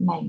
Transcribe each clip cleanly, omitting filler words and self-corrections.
9।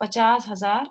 50,000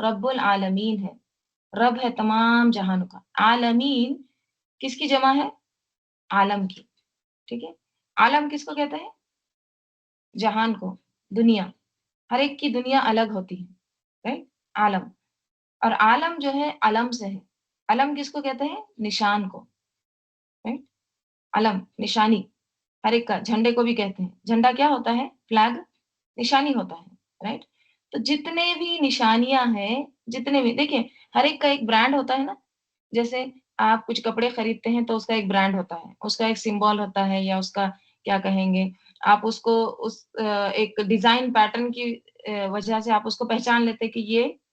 رب العالمین ہے، رب ہے تمام جہانوں کا. عالمین کس کی جمع ہے؟ عالم کی. ٹھیک ہے، عالم کس کو کہتے ہیں؟ جہان کو، دنیا. ہر ایک کی دنیا الگ ہوتی ہے، رائٹ. عالم. اور عالم جو ہے علم سے ہے. علم کس کو کہتے ہیں؟ نشان کو، رائٹ. علم نشانی، ہر ایک کا. جھنڈے کو بھی کہتے ہیں. جھنڈا کیا ہوتا ہے؟ فلیگ نشانی ہوتا ہے، رائٹ. تو جتنے بھی نشانیاں ہیں، جتنے بھی دیکھیں، ہر ایک کا ایک برانڈ ہوتا ہے نا. جیسے آپ کچھ کپڑے خریدتے ہیں تو اس کا ایک برانڈ ہوتا ہے، اس کا ایک سمبول ہوتا ہے، یا اس کا کیا کہیں گے، آپ اس کو اس ایک ڈیزائن پیٹرن کی وجہ سے آپ اس کو پہچان لیتے کہ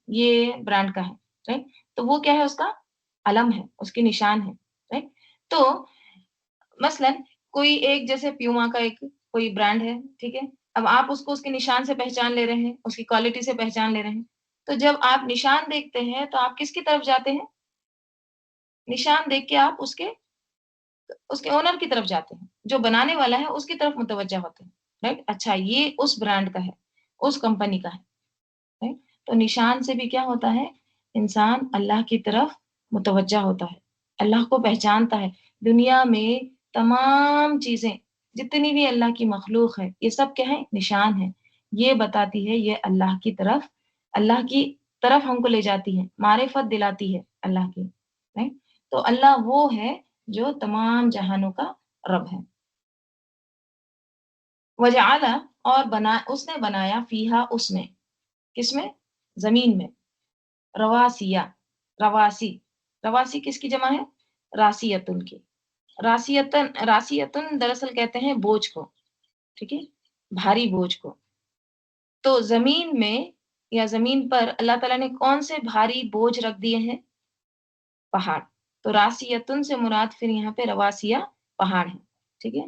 یہ برانڈ کا ہے، رائٹ. تو وہ کیا ہے؟ اس کا علم ہے، اس کی نشان ہے، رائٹ. تو مثلاً کوئی ایک جیسے پیوما کا ایک کوئی برانڈ ہے، ٹھیک ہے. اب آپ اس کو اس کے نشان سے پہچان لے رہے ہیں، اس کی کوالٹی سے پہچان لے رہے ہیں. تو جب آپ نشان دیکھتے ہیں تو آپ کس کی طرف جاتے ہیں؟ نشان دیکھ کے آپ اس کے اونر کی طرف جاتے ہیں، جو بنانے والا ہے اس کی طرف متوجہ ہوتے ہیں، رائٹ. اچھا، یہ اس برانڈ کا ہے، اس کمپنی کا ہے، رائٹ. تو نشان سے بھی کیا ہوتا ہے؟ انسان اللہ کی طرف متوجہ ہوتا ہے، اللہ کو پہچانتا ہے. دنیا میں تمام چیزیں جتنی بھی اللہ کی مخلوق ہے، یہ سب کیا ہے؟ نشان ہے. یہ بتاتی ہے، یہ اللہ کی طرف ہم کو لے جاتی ہے، معرفت دلاتی ہے اللہ کی، right؟ تو اللہ وہ ہے جو تمام جہانوں کا رب ہے. وجعل، اور اس نے بنایا، فیہا، اس میں، کس میں؟ زمین میں. رواسیہ، رواسی. رواسی کس کی جمع ہے؟ راسیتن کی. راسیتن دراصل کہتے ہیں بوجھ کو، ٹھیک ہے، بھاری بوجھ کو. تو زمین میں یا زمین پر اللہ تعالیٰ نے کون سے بھاری بوجھ رکھ دیے ہیں؟ پہاڑ. تو راسیتن سے مراد پھر یہاں پہ رواسیہ پہاڑ ہے، ٹھیک ہے.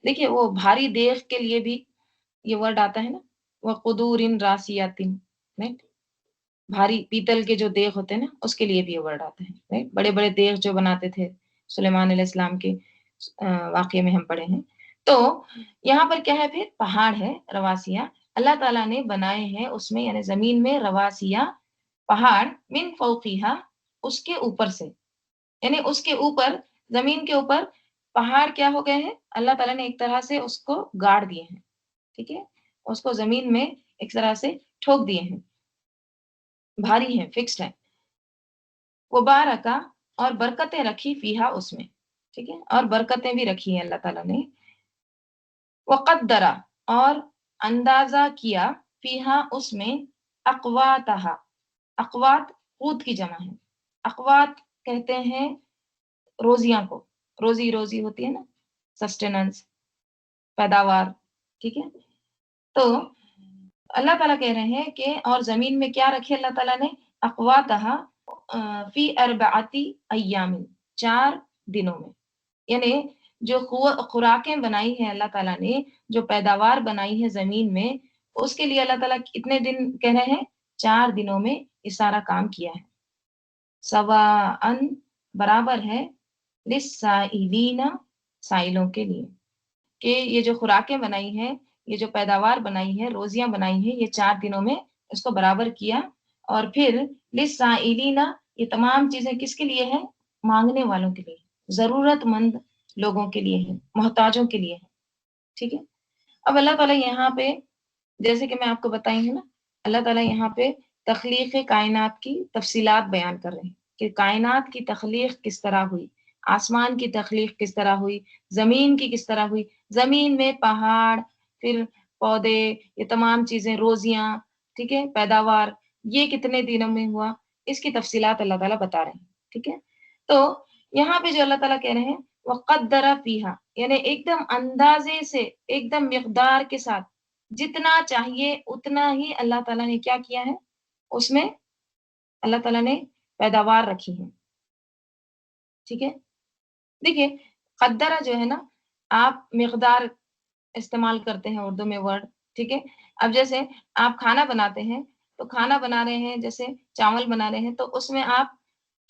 دیکھیے، وہ بھاری دیغ کے لیے بھی یہ ورڈ آتا ہے نا، وقدور راسیاتن، رائٹ. بھاری پیتل کے جو دیغ ہوتے ہیں نا، اس کے لیے بھی یہ ورڈ آتا ہے، رائٹ. بڑے بڑے دیغ جو بناتے تھے سلیمان علیہ السلام کے واقعے میں ہم پڑھے ہیں. تو یہاں پر کیا ہے؟ پھر پہاڑ ہے، رواسیہ. اللہ تعالیٰ نے بنائے ہیں اس میں، یعنی زمین میں، رواسیہ پہاڑ، من فوقیہا، اس کے اوپر سے. یعنی اس کے اوپر، زمین کے اوپر پہاڑ کیا ہو گئے ہیں؟ اللہ تعالیٰ نے ایک طرح سے اس کو گاڑ دیے ہیں، ٹھیک ہے، اس کو زمین میں ایک طرح سے ٹھوک دیے ہیں، بھاری ہیں، فکسڈ ہیں. وبارکا، اور برکتیں رکھی، فیہا، اس میں، ٹھیک ہے، اور برکتیں بھی رکھی ہیں اللہ تعالیٰ نے. وقدرا، اور اندازہ کیا، فیہا، اس میں، اقواتہا. اقوات قوت کی جمع ہے. اقوات کہتے ہیں روزیاں کو. روزی ہوتی ہے نا، سسٹیننس، پیداوار، ٹھیک ہے. تو اللہ تعالیٰ کہہ رہے ہیں کہ اور زمین میں کیا رکھے اللہ تعالیٰ نے؟ اقواتہا فی اربعتی ایام، 4 دنوں میں. یعنی جو خوراکیں بنائی ہیں اللہ تعالیٰ نے، جو پیداوار بنائی ہے زمین میں، اس کے لیے اللہ تعالیٰ کتنے دن کہہ رہے ہیں؟ 4 دنوں میں یہ سارا کام کیا ہے. سواء، برابر ہے، للسائلین، سائلوں کے لیے، کہ یہ جو خوراکیں بنائی ہیں، یہ جو پیداوار بنائی ہے، روزیاں بنائی ہیں، یہ 4 دنوں میں اس کو برابر کیا. اور پھر للسائلین، یہ تمام چیزیں کس کے لیے ہیں؟ مانگنے والوں کے لیے، ضرورت مند لوگوں کے لیے ہے، محتاجوں کے لیے ہے، ٹھیک ہے. اب اللہ تعالیٰ یہاں پہ، جیسے کہ میں آپ کو بتائی ہوں نا، اللہ تعالیٰ یہاں پہ تخلیق کائنات کی تفصیلات بیان کر رہے ہیں کہ کائنات کی تخلیق کس طرح ہوئی، آسمان کی تخلیق کس طرح ہوئی، زمین کی کس طرح ہوئی، زمین میں پہاڑ، پھر پودے، یہ تمام چیزیں، روزیاں، ٹھیک ہے، پیداوار، یہ کتنے دنوں میں ہوا، اس کی تفصیلات اللہ تعالیٰ بتا رہے ہیں، ٹھیک ہے. تو یہاں پہ جو اللہ تعالیٰ کہہ رہے ہیں، وقدر فیہا، یعنی ایک دم اندازے سے، ایک دم مقدار کے ساتھ، جتنا چاہیے اتنا ہی اللہ تعالیٰ نے کیا کیا ہے؟ اس میں اللہ تعالیٰ نے پیداوار رکھی ہے، ٹھیک ہے. دیکھیے، قدرہ جو ہے نا، آپ مقدار استعمال کرتے ہیں اردو میں ورڈ، ٹھیک ہے. اب جیسے آپ کھانا بناتے ہیں، تو کھانا بنا رہے ہیں، جیسے چاول بنا رہے ہیں، تو اس میں آپ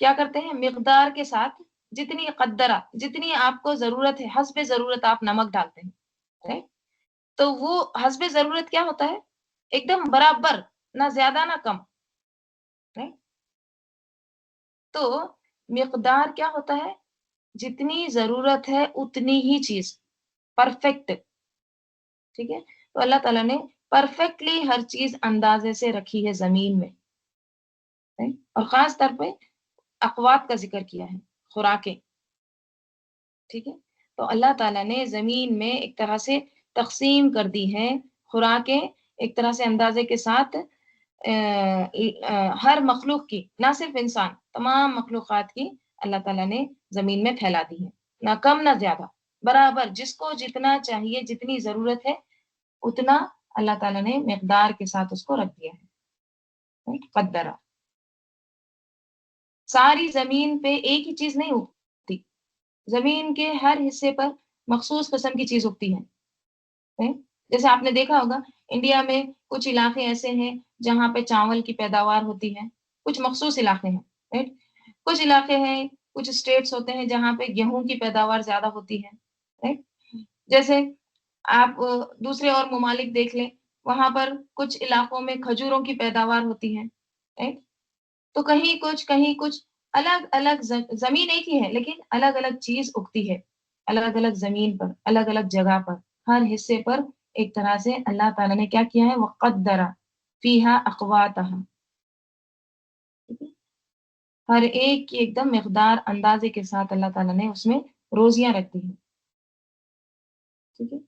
کیا کرتے ہیں؟ مقدار کے ساتھ، جتنی قدرہ، جتنی آپ کو ضرورت ہے، حسب ضرورت آپ نمک ڈالتے ہیں، right؟ تو وہ حسب ضرورت کیا ہوتا ہے؟ ایک دم برابر، نہ زیادہ نہ کم، right? تو مقدار کیا ہوتا ہے؟ جتنی ضرورت ہے اتنی ہی چیز، پرفیکٹ، ٹھیک ہے؟ تو اللہ تعالیٰ نے پرفیکٹلی ہر چیز اندازے سے رکھی ہے زمین میں، right؟ اور خاص طور پہ اقوات کا ذکر کیا ہے، خوراکیں، ٹھیک ہے؟ تو اللہ تعالیٰ نے زمین میں ایک طرح سے تقسیم کر دی ہے خوراکیں، ایک طرح سے اندازے کے ساتھ ہر مخلوق کی، نہ صرف انسان، تمام مخلوقات کی اللہ تعالیٰ نے زمین میں پھیلا دی ہے، نہ کم نہ زیادہ، برابر جس کو جتنا چاہیے، جتنی ضرورت ہے اتنا اللہ تعالیٰ نے مقدار کے ساتھ اس کو رکھ دیا ہے، قدرہ۔ ساری زمین پہ ایک ہی چیز نہیں اگتی، زمین کے ہر حصے پر مخصوص قسم کی چیز اگتی ہے، جیسے آپ نے دیکھا ہوگا انڈیا میں کچھ علاقے ایسے ہیں جہاں پہ چاول کی پیداوار ہوتی ہے، کچھ مخصوص علاقے ہیں، رائٹ؟ کچھ علاقے ہیں، کچھ اسٹیٹس ہوتے ہیں جہاں پہ گیہوں کی پیداوار زیادہ ہوتی ہے، رائٹ؟ جیسے آپ دوسرے اور ممالک دیکھ لیں، وہاں پر کچھ علاقوں میں کھجوروں کی پیداوار ہوتی ہے، رائٹ؟ تو کہیں کچھ الگ الگ زمین ایک ہی ہے لیکن الگ الگ چیز اگتی ہے، الگ الگ زمین پر، الگ الگ جگہ پر، ہر حصے پر ایک طرح سے اللہ تعالیٰ نے کیا کیا ہے؟ وَقَدَّرَ فِيهَا أَقْوَاتَهَا، ہر ایک کی ایک دم مقدار اندازے کے ساتھ اللہ تعالیٰ نے اس میں روزیاں رکھ دی ہیں، ٹھیک ہے؟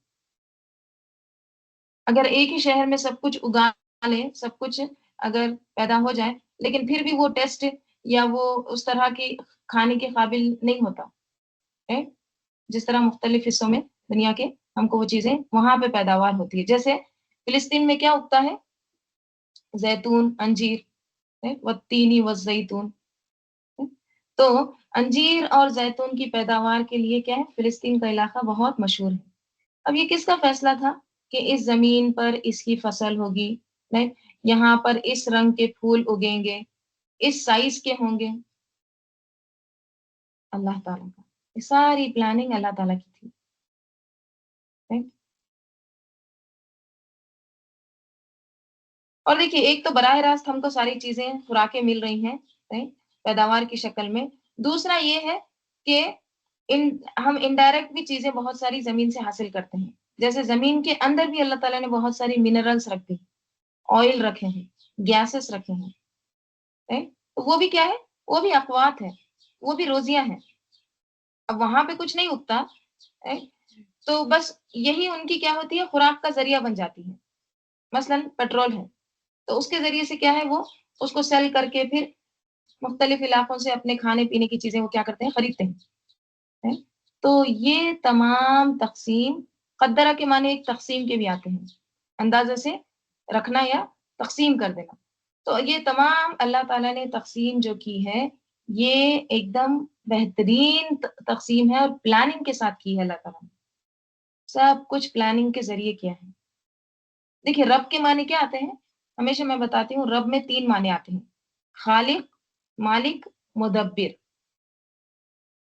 اگر ایک ہی شہر میں سب کچھ اگا لیں، سب کچھ اگر پیدا ہو جائے لیکن پھر بھی وہ ٹیسٹ یا وہ اس طرح کی کھانے کے قابل نہیں ہوتا، right؟ جس طرح مختلف حصوں میں دنیا کے ہم کو وہ چیزیں وہاں پہ پیداوار ہوتی ہے، جیسے فلسطین میں کیا اگتا ہے؟ زیتون، انجیر، والتینی والزیتون، تو انجیر اور زیتون کی پیداوار کے لیے کیا ہے؟ فلسطین کا علاقہ بہت مشہور ہے۔ اب یہ کس کا فیصلہ تھا کہ اس زمین پر اس کی فصل ہوگی، یہاں پر اس رنگ کے پھول اگیں گے، اس سائز کے ہوں گے؟ اللہ تعالیٰ کا، یہ ساری پلاننگ اللہ تعالیٰ کی تھی، right؟ اور دیکھیے ایک تو براہ راست ہم کو ساری چیزیں خوراکیں مل رہی ہیں، right؟ پیداوار کی شکل میں، دوسرا یہ ہے کہ ہم انڈائریکٹ بھی چیزیں بہت ساری زمین سے حاصل کرتے ہیں، جیسے زمین کے اندر بھی اللہ تعالیٰ نے بہت ساری منرلز رکھ دی، آئل رکھے ہیں، گیسز رکھے ہیں، right؟ تو وہ بھی کیا ہے؟ وہ بھی اقوات ہے، وہ بھی روزیاں ہیں۔ اب وہاں پہ کچھ نہیں اگتا، right؟ تو بس یہی ان کی کیا ہوتی ہے؟ خوراک کا ذریعہ بن جاتی ہے، مثلاً پیٹرول ہے تو اس کے ذریعے سے کیا ہے؟ وہ اس کو سیل کر کے پھر مختلف علاقوں سے اپنے کھانے پینے کی چیزیں وہ کیا کرتے ہیں؟ خریدتے ہیں۔ تو یہ تمام تقسیم، قدرہ کے معنی ایک تقسیم کے بھی آتے ہیں، اندازے سے رکھنا یا تقسیم کر دینا، تو یہ تمام اللہ تعالیٰ نے تقسیم جو کی ہے یہ ایک دم بہترین تقسیم ہے اور پلاننگ کے ساتھ کی ہے اللہ تعالیٰ نے، سب کچھ پلاننگ کے ذریعے کیا ہے۔ دیکھیے رب کے معنی کیا آتے ہیں؟ ہمیشہ میں بتاتی ہوں رب میں 3 معنی آتے ہیں، خالق، مالک، مدبر۔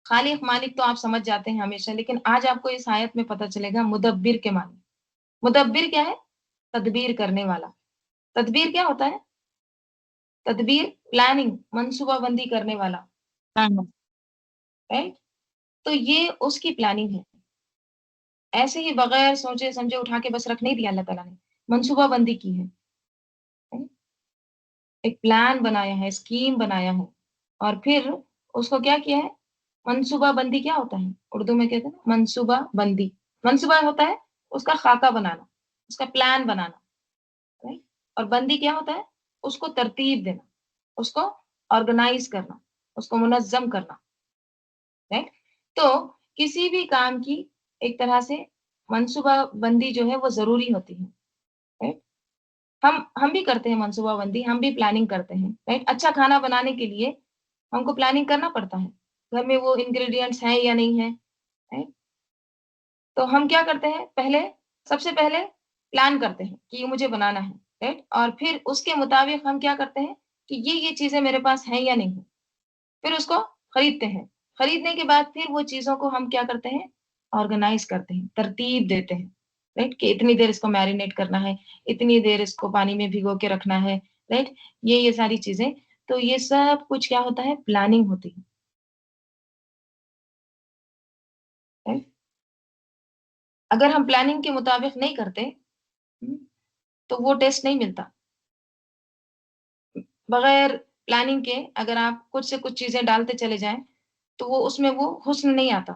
خالق مالک تو آپ سمجھ جاتے ہیں ہمیشہ، لیکن آج آپ کو اس آیت میں پتہ چلے گا مدبر کے معنی۔ مدبر کیا ہے؟ تدبیر کرنے والا۔ تدبیر کیا ہوتا ہے؟ تدبیر پلاننگ، منصوبہ بندی کرنے والا، رائٹ؟ تو یہ اس کی پلاننگ ہے، ایسے ہی بغیر سوچے سمجھے اٹھا کے بس رکھ نہیں دیا اللہ تعالیٰ نے، منصوبہ بندی کی ہے، ایک پلان بنایا ہے، اسکیم بنایا ہے، اور پھر اس کو کیا کیا ہے؟ منصوبہ بندی کیا ہوتا ہے؟ اردو میں کہتے ہیں منصوبہ بندی، منصوبہ ہوتا ہے اس کا خاکہ بنانا، اس کا پلان بنانا، اور بندی کیا ہوتا ہے؟ اس کو ترتیب دینا، اس کو آرگنائز کرنا، اس کو منظم کرنا، رائٹ؟ تو کسی بھی کام کی ایک طرح سے منصوبہ بندی جو ہے وہ ضروری ہوتی ہے، رائٹ؟ ہم بھی کرتے ہیں منصوبہ بندی، ہم بھی پلاننگ کرتے ہیں، رائٹ؟ اچھا کھانا بنانے کے لیے ہم کو پلاننگ کرنا پڑتا ہے، گھر میں وہ انگریڈینٹس ہیں یا نہیں ہیں، رائٹ؟ تو ہم کیا کرتے ہیں؟ سب سے پہلے پلان کرتے ہیں کہ یہ مجھے بنانا ہے، رائٹ؟ اور پھر اس کے مطابق ہم کیا کرتے ہیں کہ یہ چیزیں میرے پاس ہیں یا نہیں ہیں، پھر اس کو خریدتے ہیں، خریدنے کے بعد پھر وہ چیزوں کو ہم کیا کرتے ہیں؟ آرگنائز کرتے ہیں، ترتیب دیتے ہیں، رائٹ؟ کہ اتنی دیر اس کو میرینیٹ کرنا ہے، اتنی دیر اس کو پانی میں بھگو کے رکھنا ہے، رائٹ؟ یہ ساری چیزیں تو یہ سب کچھ کیا ہوتا ہے؟ پلاننگ ہوتی ہے. اگر ہم پلاننگ کے مطابق نہیں کرتے تو وہ ٹیسٹ نہیں ملتا. بغیر پلاننگ کے اگر آپ کچھ سے کچھ چیزیں ڈالتے چلے جائیں تو وہ اس میں وہ حسن نہیں آتا.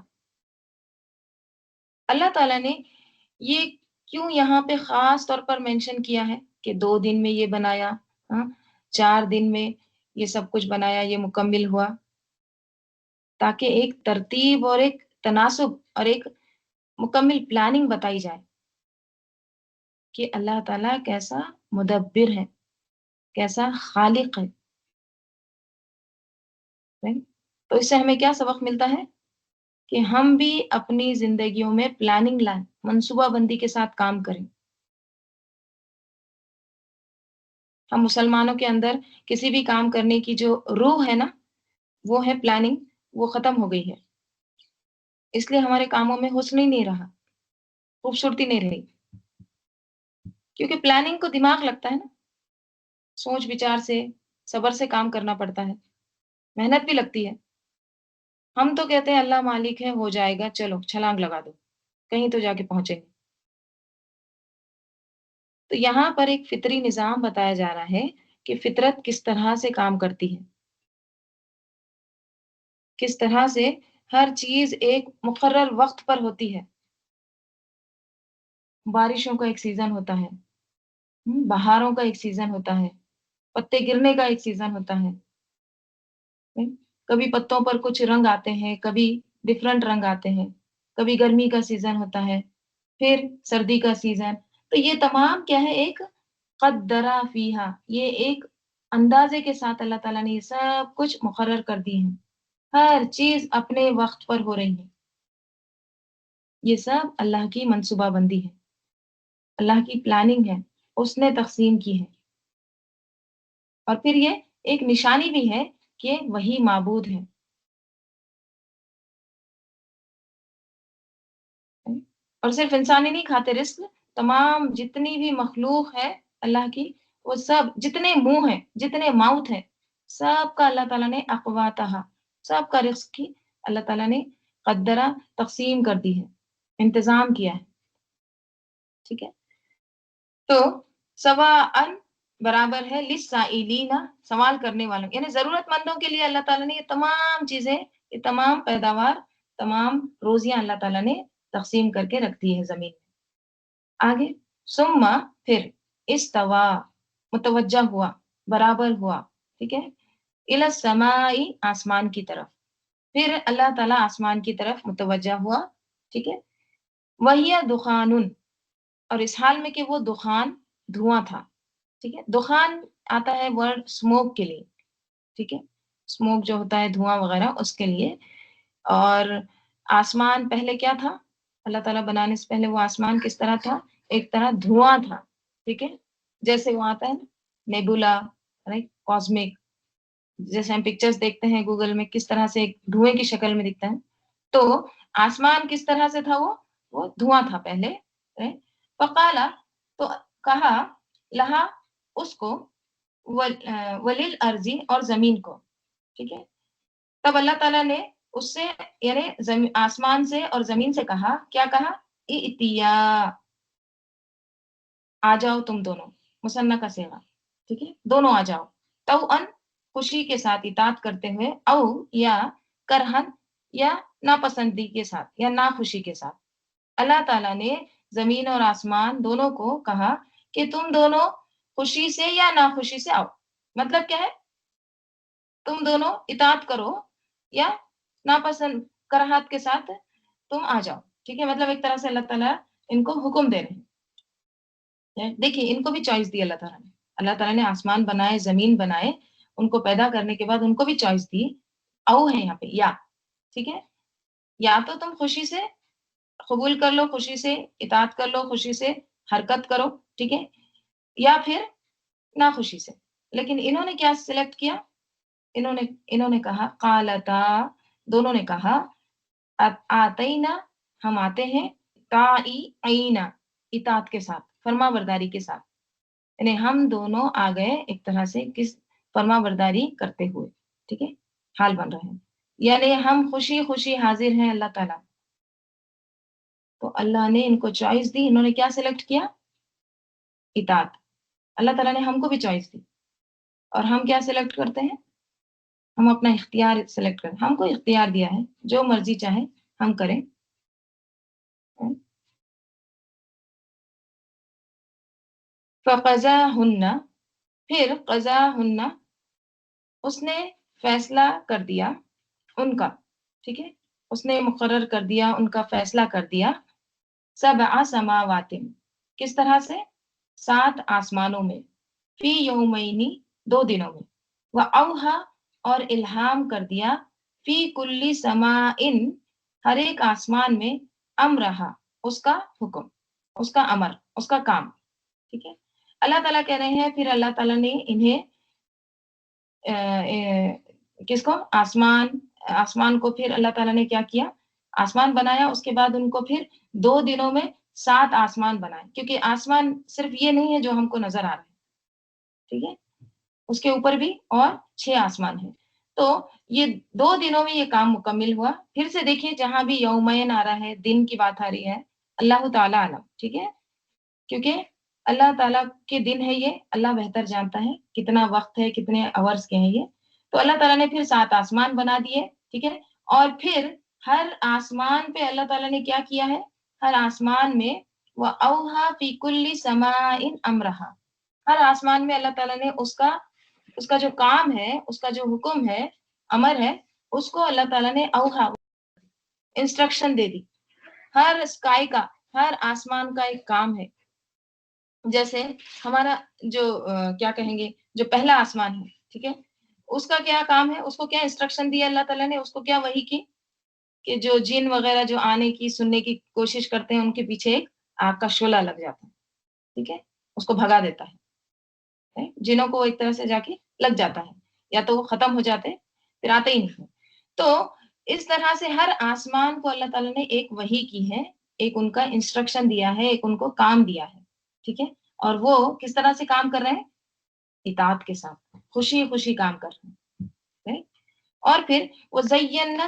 اللہ تعالیٰ نے یہ کیوں یہاں پہ خاص طور پر مینشن کیا ہے کہ 2 دن میں یہ بنایا، 4 دن میں یہ سب کچھ بنایا، یہ مکمل ہوا، تاکہ ایک ترتیب اور ایک تناسب اور ایک مکمل پلاننگ بتائی جائے کہ اللہ تعالیٰ کیسا مدبر ہے، کیسا خالق ہے. تو اس سے ہمیں کیا سبق ملتا ہے؟ کہ ہم بھی اپنی زندگیوں میں پلاننگ لائیں، منصوبہ بندی کے ساتھ کام کریں. ہم مسلمانوں کے اندر کسی بھی کام کرنے کی جو روح ہے نا، وہ ہے پلاننگ، وہ ختم ہو گئی ہے. اس لیے ہمارے کاموں میں حسن ہی نہیں رہا، خوبصورتی نہیں رہی. کیونکہ پلاننگ کو دماغ لگتا ہے نا، سوچ بچار سے، صبر سے کام کرنا پڑتا ہے، محنت بھی لگتی ہے. ہم تو کہتے ہیں اللہ مالک ہے، ہو جائے گا، چلو چھلانگ لگا دو، کہیں تو جا کے پہنچیں گے. تو یہاں پر ایک فطری نظام بتایا جا رہا ہے کہ فطرت کس طرح سے کام کرتی ہے، کس طرح سے ہر چیز ایک مقرر وقت پر ہوتی ہے. بارشوں کا ایک سیزن ہوتا ہے، بہاروں کا ایک سیزن ہوتا ہے، پتے گرنے کا ایک سیزن ہوتا ہے. کبھی پتوں پر کچھ رنگ آتے ہیں، کبھی ڈفرنٹ رنگ آتے ہیں، کبھی گرمی کا سیزن ہوتا ہے، پھر سردی کا سیزن. تو یہ تمام کیا ہے؟ ایک قدرا فیہا، یہ ایک اندازے کے ساتھ اللہ تعالیٰ نے یہ سب کچھ مقرر کر دی ہے. ہر چیز اپنے وقت پر ہو رہی ہے. یہ سب اللہ کی منصوبہ بندی ہے، اللہ کی پلاننگ ہے، اس نے تقسیم کی ہے. اور پھر یہ ایک نشانی بھی ہے کہ وہی معبود ہے. اور صرف انسان ہی نہیں کھاتے رزق، تمام جتنی بھی مخلوق ہے اللہ کی، وہ سب جتنے منہ ہیں، جتنے ماؤتھ ہیں، سب کا اللہ تعالیٰ نے اقواتہا، سب کا رزق کی اللہ تعالیٰ نے قدرہ، تقسیم کر دی ہے، انتظام کیا ہے. ٹھیک ہے. تو سواء برابر ہے للسائلین، سوال کرنے والوں، یعنی ضرورت مندوں کے لیے اللہ تعالیٰ نے یہ تمام چیزیں، یہ تمام پیداوار، تمام روزیاں اللہ تعالیٰ نے تقسیم کر کے رکھ دی ہے زمین میں. آگے ثم پھر استوا متوجہ ہوا، برابر ہوا، ٹھیک ہے، الی السماء آسمان کی طرف. پھر اللہ تعالیٰ آسمان کی طرف متوجہ ہوا، ٹھیک ہے. وہی دخان، اور اس حال میں کہ وہ دخان، دھواں تھا. ٹھیک ہے. دخان آتا ہے ورڈ اسموک کے لیے، ٹھیک ہے، اسموک جو ہوتا ہے دھواں وغیرہ، اس کے لیے. اور آسمان پہلے کیا تھا؟ اللہ تعالیٰ بنانے سے پہلے وہ آسمان کس طرح تھا؟ ایک طرح دھواں تھا. ٹھیک ہے. جیسے وہ آتا ہے نا نیبولا، کاسمک، جیسے ہم پکچرز دیکھتے ہیں گوگل میں، کس طرح سے ایک دھوئیں کی شکل میں دکھتا ہے. تو آسمان کس طرح سے تھا؟ وہ دھواں تھا پہلے. فقالا، تو کہا، لہا، اس کو، ولیل ارضی، اور زمین کو. ٹھیک ہے. تب اللہ تعالیٰ نے اس سے، یعنی آسمان سے اور زمین سے کہا، کیا کہا؟ ائتیا، آ جاؤ تم دونوں، مثنیٰ کا صیغہ، ٹھیک ہے، دونوں آ جاؤ. توأن، خوشی کے ساتھ، اطاعت کرتے ہوئے، او یا کرہن، یا ناپسندی کے ساتھ، یا ناخوشی کے ساتھ. اللہ تعالیٰ نے زمین اور آسمان دونوں کو کہا کہ تم دونوں خوشی سے یا ناخوشی سے آؤ. مطلب کیا ہے؟ تم دونوں اطاعت کرو یا ناپسند کراہت کے ساتھ تم آ جاؤ. ٹھیک ہے. مطلب ایک طرح سے اللہ تعالیٰ ان کو حکم دے رہے ہیں. دیکھیے ان کو بھی چوائس دی اللہ تعالیٰ نے. اللہ تعالیٰ نے آسمان بنائے، زمین بنائے، ان کو پیدا کرنے کے بعد ان کو بھی چوائس دی. او ہے یہاں پہ یا، ٹھیک ہے، یا تو تم خوشی سے قبول کر لو، خوشی سے اطاعت کر لو، خوشی سے حرکت کرو، ٹھیک ہے، یا پھر ناخوشی سے. لیکن انہوں نے کیا سلیکٹ کیا؟ انہوں نے کہا قالتا، دونوں نے کہا، آتینا، ہم آتے ہیں، طائعین، اطاعت کے ساتھ، فرما برداری کے ساتھ. یعنی ہم دونوں آ گئے ایک طرح سے کس فرما برداری کرتے ہوئے، ٹھیک ہے، حال بن رہے ہیں، یعنی ہم خوشی خوشی حاضر ہیں اللہ تعالیٰ. تو اللہ نے ان کو چوائس دی، انہوں نے کیا سلیکٹ کیا؟ اطاعت. اللہ تعالیٰ نے ہم کو بھی چوائس دی، اور ہم کیا سلیکٹ کرتے ہیں؟ ہم اپنا اختیار سلیکٹ کریں. ہم کو اختیار دیا ہے، جو مرضی چاہے ہم کریں. فَقَضَاهُنَّ، پھر قضاهُنَّ، اس نے فیصلہ کر دیا ان کا، ٹھیک ہے، اس نے مقرر کر دیا، ان کا فیصلہ کر دیا، 7 سماوات، کس طرح سے؟ 7 آسمانوں میں، فی یومین، 2 دنوں میں، وَأَوْحَى، اور الہام کر دیا، فی کل سماء، ہر ایک آسمان میں، امرہا، اس کا حکم، اس کا امر، اس کا کام، ٹھیک ہے. اللہ تعالیٰ کہہ رہے ہیں پھر اللہ تعالیٰ نے انہیں کس کو؟ آسمان کو پھر اللہ تعالیٰ نے کیا کیا؟ آسمان بنایا. اس کے بعد ان کو پھر 2 دنوں میں 7 آسمان بنائے، کیونکہ آسمان صرف یہ نہیں ہے جو ہم کو نظر آ رہا ہے، ٹھیک ہے، اس کے اوپر بھی اور 6 آسمان ہیں. تو یہ 2 دنوں میں یہ کام مکمل ہوا. پھر سے دیکھیں جہاں بھی یومین آ رہا ہے، دن کی بات آ رہی ہے، اللہ تعالیٰ عالم، ٹھیک ہے، کیونکہ اللہ تعالیٰ کے دن ہے یہ، اللہ بہتر جانتا ہے کتنا وقت ہے، کتنے آورز کے ہیں یہ. تو اللہ تعالیٰ نے پھر 7 آسمان بنا دیے، ٹھیک ہے، اور پھر ہر آسمان پہ اللہ تعالیٰ نے کیا کیا ہے؟ ہر آسمان میں وَأَوْحَى فِي كُلِّ سَمَاءٍ أَمْرَهَا، ہر آسمان میں اللہ تعالیٰ نے اس کا جو کام ہے، اس کا جو حکم ہے، امر ہے، اس کو اللہ تعالیٰ نے اوہا، انسٹرکشن دے دی. ہر اسکائی کا، ہر آسمان کا ایک کام ہے. جیسے ہمارا جو کیا کہیں گے، جو پہلا آسمان ہے، ٹھیک ہے، اس کا کیا کام ہے؟ اس کو کیا انسٹرکشن دیا اللہ تعالیٰ نے؟ اس کو کیا وحی کی کہ جو جن وغیرہ جو آنے کی، سننے کی کوشش کرتے ہیں، ان کے پیچھے ایک آگ کا شعلہ لگ جاتا ہے، ٹھیک ہے، اس کو بھگا دیتا ہے. جنوں کو ایک طرح سے جا کے لگ جاتا ہے، یا تو وہ ختم ہو جاتے پھر آتے ہی نہیں. تو اس طرح سے ہر آسمان کو اللہ تعالیٰ نے ایک وحی کی ہے، ایک ان کا انسٹرکشن دیا ہے، ایک ان کو کام دیا ہے، ٹھیک ہے، اور وہ کس طرح سے کام کر رہے ہیں؟ اطاعت کے ساتھ، خوشی خوشی کام کر رہے ہیں. اور پھر وَزَيَّنَّا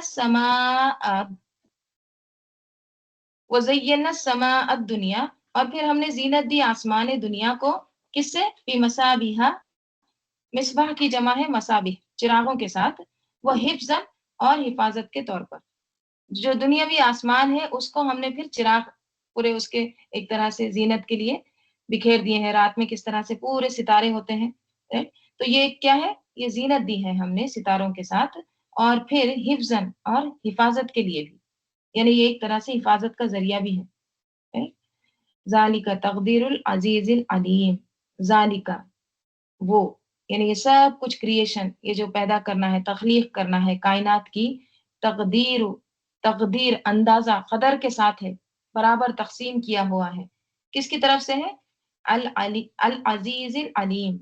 السَّمَاءَ الدُّنْيَا، اور پھر ہم نے زینت دی آسمان دنیا کو، کس سے؟ بِمَصَابِيحَ، مصباح کی جمع ہے مصابیح، چراغوں کے ساتھ، وہ حفظ، اور حفاظت کے طور پر. جو دنیاوی آسمان ہے اس کو ہم نے پھر چراغ پورے اس کے ایک طرح سے زینت کے لیے بکھیر دیے ہیں. رات میں کس طرح سے پورے ستارے ہوتے ہیں، تو یہ کیا ہے؟ یہ زینت دی ہے ہم نے ستاروں کے ساتھ، اور پھر حفظاً، اور حفاظت کے لیے بھی، یعنی یہ ایک طرح سے حفاظت کا ذریعہ بھی ہے. ذالک تقدیر العزیز العلیم، ذالک، وہ، یعنی یہ سب کچھ کریشن، یہ جو پیدا کرنا ہے، تخلیق کرنا ہے کائنات کی، تقدیر اندازہ قدر کے ساتھ ہے، برابر تقسیم کیا ہوا ہے. کس کی طرف سے ہے؟ العزیز العلیم،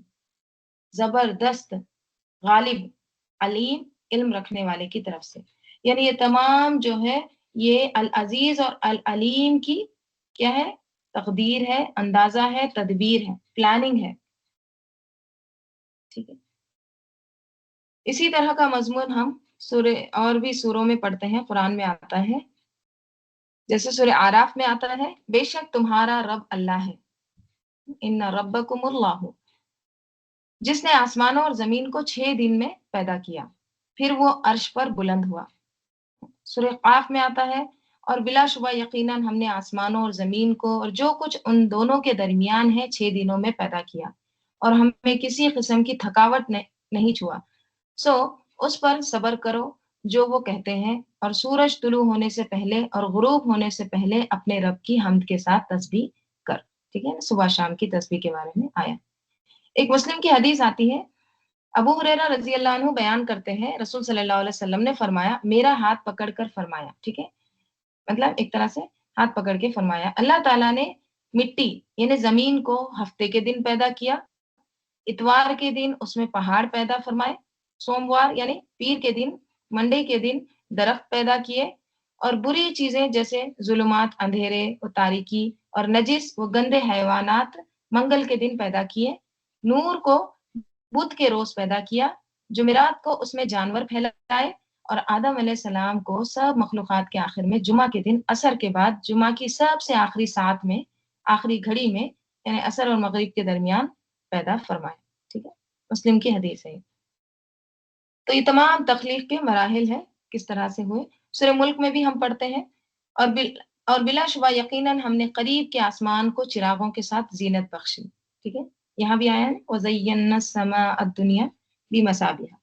زبردست، غالب، علیم، علم رکھنے والے کی طرف سے. یعنی یہ تمام جو ہے یہ العزیز اور العلیم کی کیا ہے؟ تقدیر ہے، اندازہ ہے، تدبیر ہے، پلاننگ ہے، ٹھیک ہے. اسی طرح کا مضمون ہم سورہ اور بھی سوروں میں پڑھتے ہیں، قرآن میں آتا ہے. جیسے سورہ آراف میں آتا ہے، بے شک تمہارا رب اللہ ہے، ان ربکم اللہ، جس نے آسمانوں اور زمین کو 6 دن میں پیدا کیا، پھر وہ عرش پر بلند ہوا. سورہ قاف میں آتا ہے، اور بلا شبہ یقیناً ہم نے آسمانوں اور زمین کو اور جو کچھ ان دونوں کے درمیان ہے 6 دنوں میں پیدا کیا، اور ہمیں کسی قسم کی تھکاوٹ نہیں چھوا. سو اس پر صبر کرو جو وہ کہتے ہیں، اور سورج طلوع ہونے سے پہلے اور غروب ہونے سے پہلے اپنے رب کی حمد کے ساتھ تسبیح کر، ٹھیک ہے، صبح شام کی تسبیح کے بارے میں آیا. ایک مسلم کی حدیث آتی ہے، ابو ہریرہ رضی اللہ عنہ بیان کرتے ہیں، رسول صلی اللہ علیہ وسلم نے فرمایا، میرا ہاتھ پکڑ کر فرمایا، ٹھیک ہے، مطلب ایک طرح سے ہاتھ پکڑ کے فرمایا، اللہ تعالیٰ نے مٹی یعنی زمین کو ہفتے کے دن پیدا کیا، اتوار کے دن اس میں پہاڑ پیدا فرمائے، سوموار یعنی پیر کے دن، منڈے کے دن درخت پیدا کیے، اور بری چیزیں جیسے ظلمات، اندھیرے و تاریکی، اور نجس و گندے حیوانات منگل کے دن پیدا کیے. نور کو بدھ کے روز پیدا کیا، جمعرات کو اس میں جانور پھیلائے، اور آدم علیہ السلام کو سب مخلوقات کے آخر میں جمعہ کے دن عصر کے بعد جمعہ کی سب سے آخری ساعت میں، آخری گھڑی میں، یعنی عصر اور مغرب کے درمیان پیدا فرمایا۔ ٹھیک ہے، مسلم کی حدیث ہے۔ تو یہ تمام تخلیق کے مراحل ہیں، کس طرح سے ہوئے۔ سورہ ملک میں بھی ہم پڑھتے ہیں، اور بلا شبہ یقیناً ہم نے قریب کے آسمان کو چراغوں کے ساتھ زینت بخشی۔ ٹھیک ہے، یہاں بھی آیا ہے وَزَيَّنَّا السَّمَاءَ الدُّنْيَا بِمَصَابِيحَ،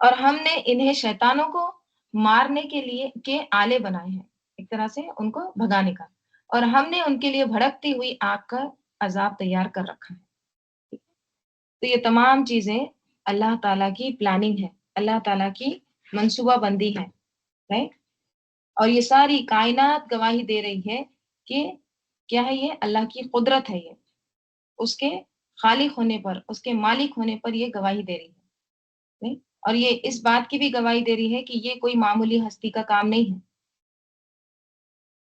اور ہم نے انہیں شیطانوں کو مارنے کے لیے کے آلے بنائے ہیں، ایک طرح سے ان کو بھگانے کا، اور ہم نے ان کے لیے بھڑکتی ہوئی آگ کا عذاب تیار کر رکھا ہے۔ تو یہ تمام چیزیں اللہ تعالیٰ کی پلاننگ ہے، اللہ تعالیٰ کی منصوبہ بندی ہے، رائٹ؟ اور یہ ساری کائنات گواہی دے رہی ہے کہ کیا ہے، یہ اللہ کی قدرت ہے، یہ اس کے خالق ہونے پر، اس کے مالک ہونے پر یہ گواہی دے رہی ہے، اور یہ اس بات کی بھی گواہی دے رہی ہے کہ یہ کوئی معمولی ہستی کا کام نہیں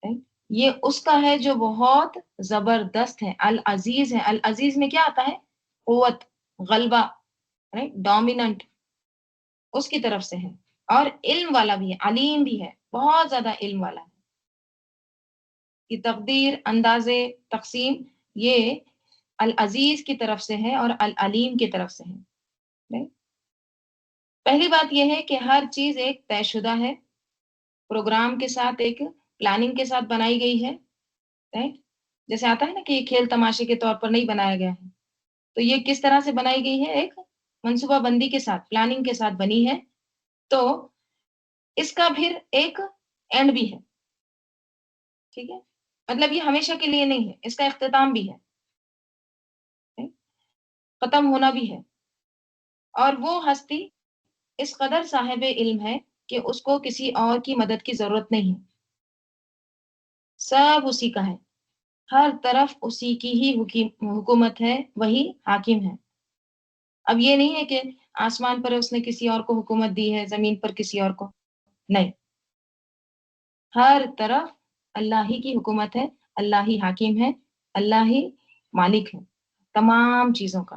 ہے، یہ اس کا ہے جو بہت زبردست ہے، العزیز ہے۔ العزیز میں کیا آتا ہے؟ قوت، غلبہ، ڈومیننٹ، اس کی طرف سے ہے، اور علم والا بھی ہے، علیم بھی ہے، بہت زیادہ علم والا ہے۔ یہ تقدیر، اندازے، تقسیم، یہ العزیز کی طرف سے ہے اور العلیم کی طرف سے ہے۔ پہلی بات یہ ہے کہ ہر چیز ایک طے شدہ ہے، پروگرام کے ساتھ، ایک پلاننگ کے ساتھ بنائی گئی ہے، جیسے آتا ہے نا کہ یہ کھیل تماشے کے طور پر نہیں بنایا گیا ہے، تو یہ کس طرح سے بنائی گئی ہے؟ ایک منصوبہ بندی کے ساتھ، پلاننگ کے ساتھ بنی ہے، تو اس کا پھر ایک اینڈ بھی ہے۔ ٹھیک ہے، مطلب یہ ہمیشہ کے لیے نہیں ہے، اس کا اختتام بھی ہے، ختم ہونا بھی ہے، اور وہ ہستی اس قدر صاحب علم ہے کہ اس کو کسی اور کی مدد کی ضرورت نہیں ہے، سب اسی کا ہے، ہر طرف اسی کی ہی حکومت ہے، وہی حاکم ہے۔ اب یہ نہیں ہے کہ آسمان پر اس نے کسی اور کو حکومت دی ہے، زمین پر کسی اور کو نہیں، ہر طرف اللہ ہی کی حکومت ہے، اللہ ہی حاکم ہے، اللہ ہی مالک ہے تمام چیزوں کا۔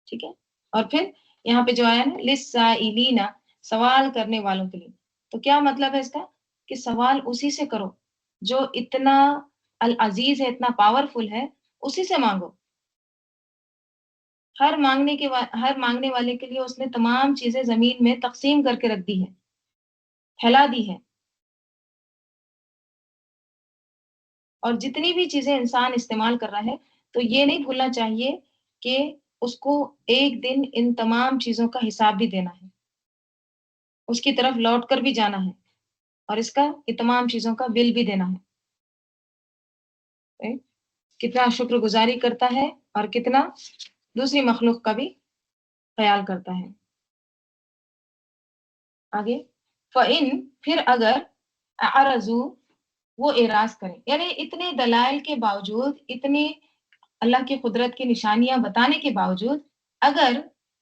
ٹھیک ہے، اور پھر یہاں پہ جو آیا نا لِلسَّائِلِينَ، سوال کرنے والوں کے لیے، تو کیا مطلب ہے اس کا؟ کہ سوال اسی سے کرو جو اتنا العزیز ہے، اتنا پاورفل ہے، اسی سے مانگو۔ ہر مانگنے والے کے لیے اس نے تمام چیزیں زمین میں تقسیم کر کے رکھ دی ہے، پھیلا دی ہے، اور جتنی بھی چیزیں انسان استعمال کر رہا ہے، تو یہ نہیں بھولنا چاہیے کہ اس کو ایک دن ان تمام چیزوں کا حساب بھی دینا ہے، اس کی طرف لوٹ کر بھی جانا ہے، اور اس کا یہ تمام چیزوں کا بل بھی دینا ہے۔ کتنا شکر گزاری کرتا ہے اور کتنا دوسری مخلوق کا بھی خیال کرتا ہے۔ آگے فَإِن، پھر اگر اعرضوا، وہ اعراض کریں، یعنی اتنے دلائل کے باوجود، اتنی اللہ کی قدرت کی نشانیاں بتانے کے باوجود، اگر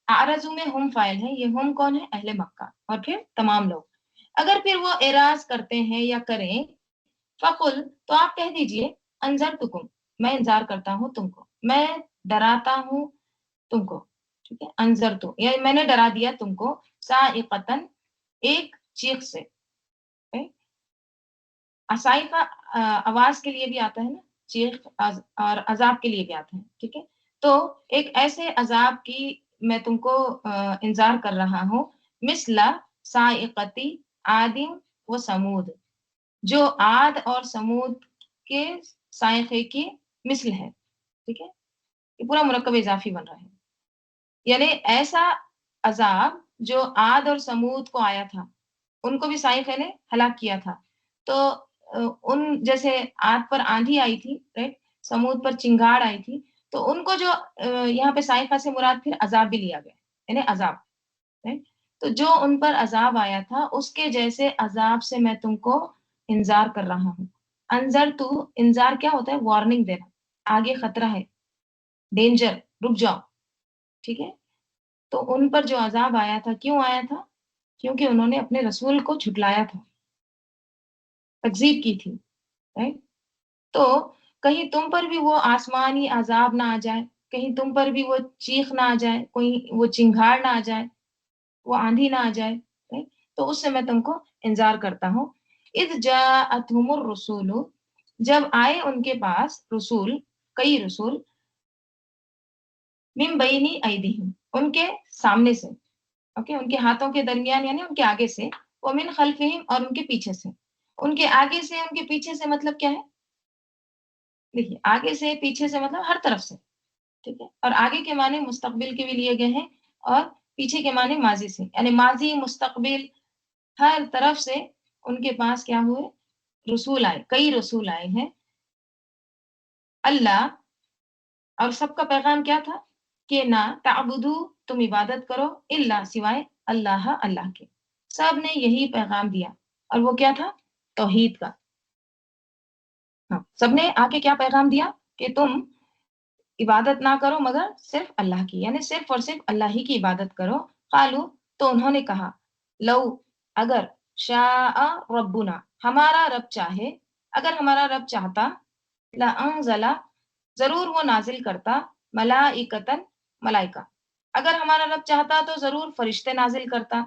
اعرضوا میں ہم فاعل ہے، یہ ہم کون ہے؟ اہل مکہ، اور پھر تمام لوگ، اگر پھر وہ اعراض کرتے ہیں یا کریں، فقل، تو آپ کہہ دیجئے، انذرتکم، میں انذار کرتا ہوں تم کو، میں ڈراتا ہوں تم کو، ٹھیک ہے، انذرتو، یعنی میں نے ڈرا دیا تم کو، صاعقۃ، ایک چیخ سے، عصائقہ آواز کے لیے بھی آتا ہے نا، چیخ، اور عذاب کے لیے بھی آتا ہے، ٹھیک ہے، تو ایک ایسے عذاب کی میں تم کو انذار کر رہا ہوں، مثل صاعقۃ عاد و ثمود، جو عاد اور سمود کے صاعقے کی مثل ہے، ٹھیک ہے، یہ پورا مرکب اضافی بن رہا ہے، یعنی ایسا عذاب جو عاد اور سمود کو آیا تھا، ان کو بھی صاعقے نے ہلاک کیا تھا، تو ان جیسے عاد پر آندھی آئی تھی، رائٹ، سمود پر چنگاڑ آئی تھی، تو ان کو جو یہاں پہ صاعقہ سے مراد پھر عذاب بھی لیا گیا، یعنی عذاب، right؟ تو جو ان پر عذاب آیا تھا، اس کے جیسے عذاب سے میں تم کو انذار کر رہا ہوں۔ انذر تو، انذار کیا ہوتا ہے؟ وارننگ دینا، آگے خطرہ ہے، ڈینجر، رک جاؤ، ٹھیک ہے، تو ان پر جو عذاب آیا تھا، کیوں آیا تھا؟ کیونکہ انہوں نے اپنے رسول کو جھٹلایا تھا، تکذیب کی تھی، right؟ تو کہیں تم پر بھی وہ آسمانی عذاب نہ آ جائے، کہیں تم پر بھی وہ چیخ نہ آ جائے، کوئی وہ چنگھاڑ نہ آ جائے، وہ آندھی نہ آ جائے، تو اس سے میں تم کو انذار کرتا ہوں۔ اذ جاءتہم الرسول، جب آئے ان کے پاس رسول، کئی رسول، من بینی ایدیہم، ان کے سامنے سے، اوکے، ان کے ہاتھوں کے درمیان یعنی ان کے آگے سے، ومن خلفہم، اور ان کے پیچھے سے۔ ان کے آگے سے، ان کے پیچھے سے مطلب کیا ہے؟ دیکھیے، آگے سے پیچھے سے مطلب ہر طرف سے، ٹھیک ہے، اور آگے کے معنی مستقبل کے بھی لیے گئے ہیں، اور پیچھے کے معنی ماضی سے، یعنی ماضی مستقبل ہر طرف سے ان کے پاس کیا ہوئے؟ رسول آئے، کئی رسول آئے ہیں۔ اللہ، اور سب کا پیغام کیا تھا؟ کہ نہ تعبدو، تم عبادت کرو، الا، سوائے، اللہ، اللہ کے۔ سب نے یہی پیغام دیا، اور وہ کیا تھا؟ توحید کا۔ ہاں، سب نے آ کے کیا پیغام دیا؟ کہ تم عبادت نہ کرو مگر صرف اللہ کی، یعنی صرف اور صرف اللہ ہی کی عبادت کرو۔ قالو، تو انہوں نے کہا، لو، اگر، شاء ربنا، ہمارا رب چاہے، اگر ہمارا رب چاہتا، لانزل، ضرور وہ نازل کرتا، ملائکتن، ملائکہ، اگر ہمارا رب چاہتا تو ضرور فرشتے نازل کرتا،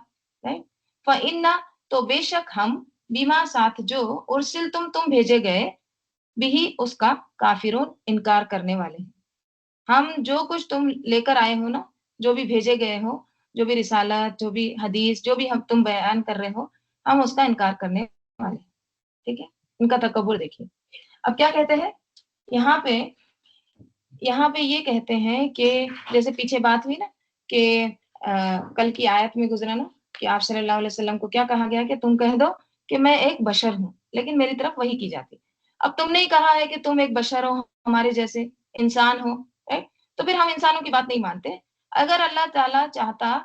فإنا، تو بے شک ہم، بیما، ساتھ جو، ارسل، تم بھیجے گئے، بھی، اس کا، کافرون، انکار کرنے والے ہیں۔ ہم جو کچھ تم لے کر آئے ہو نا، جو بھی بھیجے گئے ہو، جو بھی رسالت، جو بھی حدیث، جو بھی ہم تم بیان کر رہے ہو، ہم اس کا انکار کرنے والے ہیں، ٹھیک ہے۔ ان کا تکبر دیکھیے۔ اب کیا کہتے ہیں یہاں پہ؟ یہاں پہ یہ کہتے ہیں کہ جیسے پیچھے بات ہوئی نا کہ کل کی آیت میں گزرا نا کہ آپ صلی اللہ علیہ وسلم کو کیا کہا گیا کہ تم کہہ دو کہ میں ایک بشر ہوں لیکن میری طرف وحی کی جاتی۔ اب تم نے ہی کہا ہے کہ تم ایک بشر ہو، ہمارے جیسے انسان ہو، تو پھر ہم انسانوں کی بات نہیں مانتے۔ اگر اللہ تعالیٰ چاہتا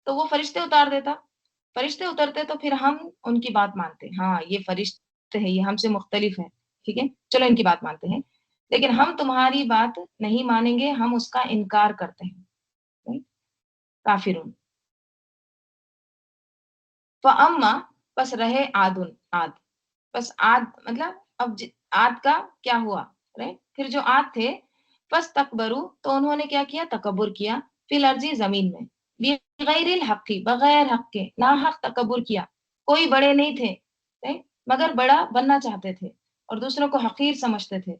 تو وہ فرشتے اتار دیتا، فرشتے اترتے تو پھر ہم ان کی بات مانتے، ہاں یہ فرشتے ہیں، یہ ہم سے مختلف ہے، ٹھیک ہے، چلو ان کی بات مانتے ہیں، لیکن ہم تمہاری بات نہیں مانیں گے، ہم اس کا انکار کرتے ہیں، کافرون۔ فاما، پس رہے عادن، عاد، پس عاد مطلب اب عاد کا کیا ہوا، پھر جو عاد تھے، پس تکبرو، تو انہوں نے کیا کیا؟ تکبر کیا، فی الارض، زمین میں، بغیر الحق، بغیر حق کے، ناحق تکبر کیا، کوئی بڑے نہیں تھے، مگر بڑا بننا چاہتے تھے اور دوسروں کو حقیر سمجھتے تھے۔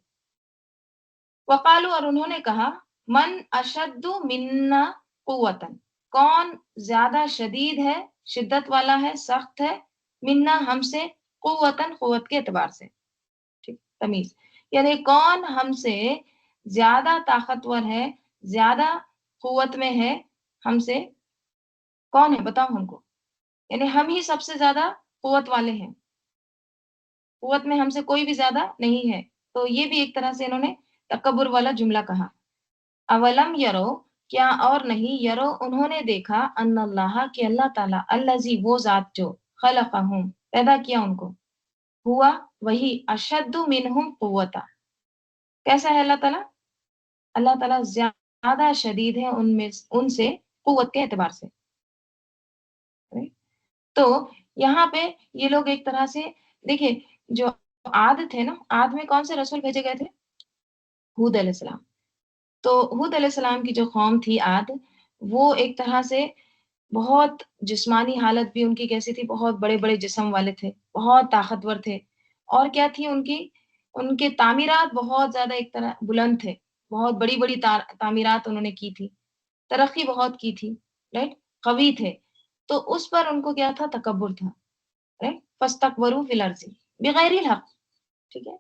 وقالو، اور انہوں نے کہا، من اشد منا قوتن، کون زیادہ شدید ہے، شدت والا ہے، سخت ہے، منا، ہم سے، قوتن، قوت کے اعتبار سے، ٹھیک، تمیز، یعنی کون ہم سے زیادہ طاقتور ہے، زیادہ قوت میں ہے ہم سے، کون ہے بتاؤ ہم کو، یعنی ہم ہی سب سے زیادہ قوت والے ہیں، قوت میں ہم سے کوئی بھی زیادہ نہیں ہے۔ تو یہ بھی ایک طرح سے انہوں نے تکبر والا جملہ کہا۔ اولم یرو، کیا اور نہیں، یرو، انہوں نے دیکھا، ان اللہ، کہ اللہ تعالیٰ، الذی، وہ ذات جو، خلقہم، پیدا کیا ان کو، ہوا، وہی، اشد منہم قوتا، کیسا ہے اللہ تعالیٰ؟ اللہ تعالیٰ زیادہ شدید ہے ان سے قوت کے اعتبار سے۔ تو یہاں پہ یہ لوگ ایک طرح سے دیکھیں، جو عاد تھے نا، عاد میں کون سے رسول بھیجے گئے تھے؟ ہود علیہ السلام۔ تو ہود علیہ السلام کی جو قوم تھی عاد، وہ ایک طرح سے بہت جسمانی حالت بھی ان کی کیسی تھی، بہت بڑے بڑے جسم والے تھے، بہت طاقتور تھے، اور کیا تھی ان کے تعمیرات بہت زیادہ ایک طرح بلند تھے، بہت بڑی بڑی تعمیرات انہوں نے کی تھی، ترقی بہت کی تھی، رائٹ، قوی تھے۔ تو اس پر ان کو کیا تھا؟ تکبر تھا، رائٹ، فاستکبروا فی الارض بغیر الحق، ٹھیک ہے،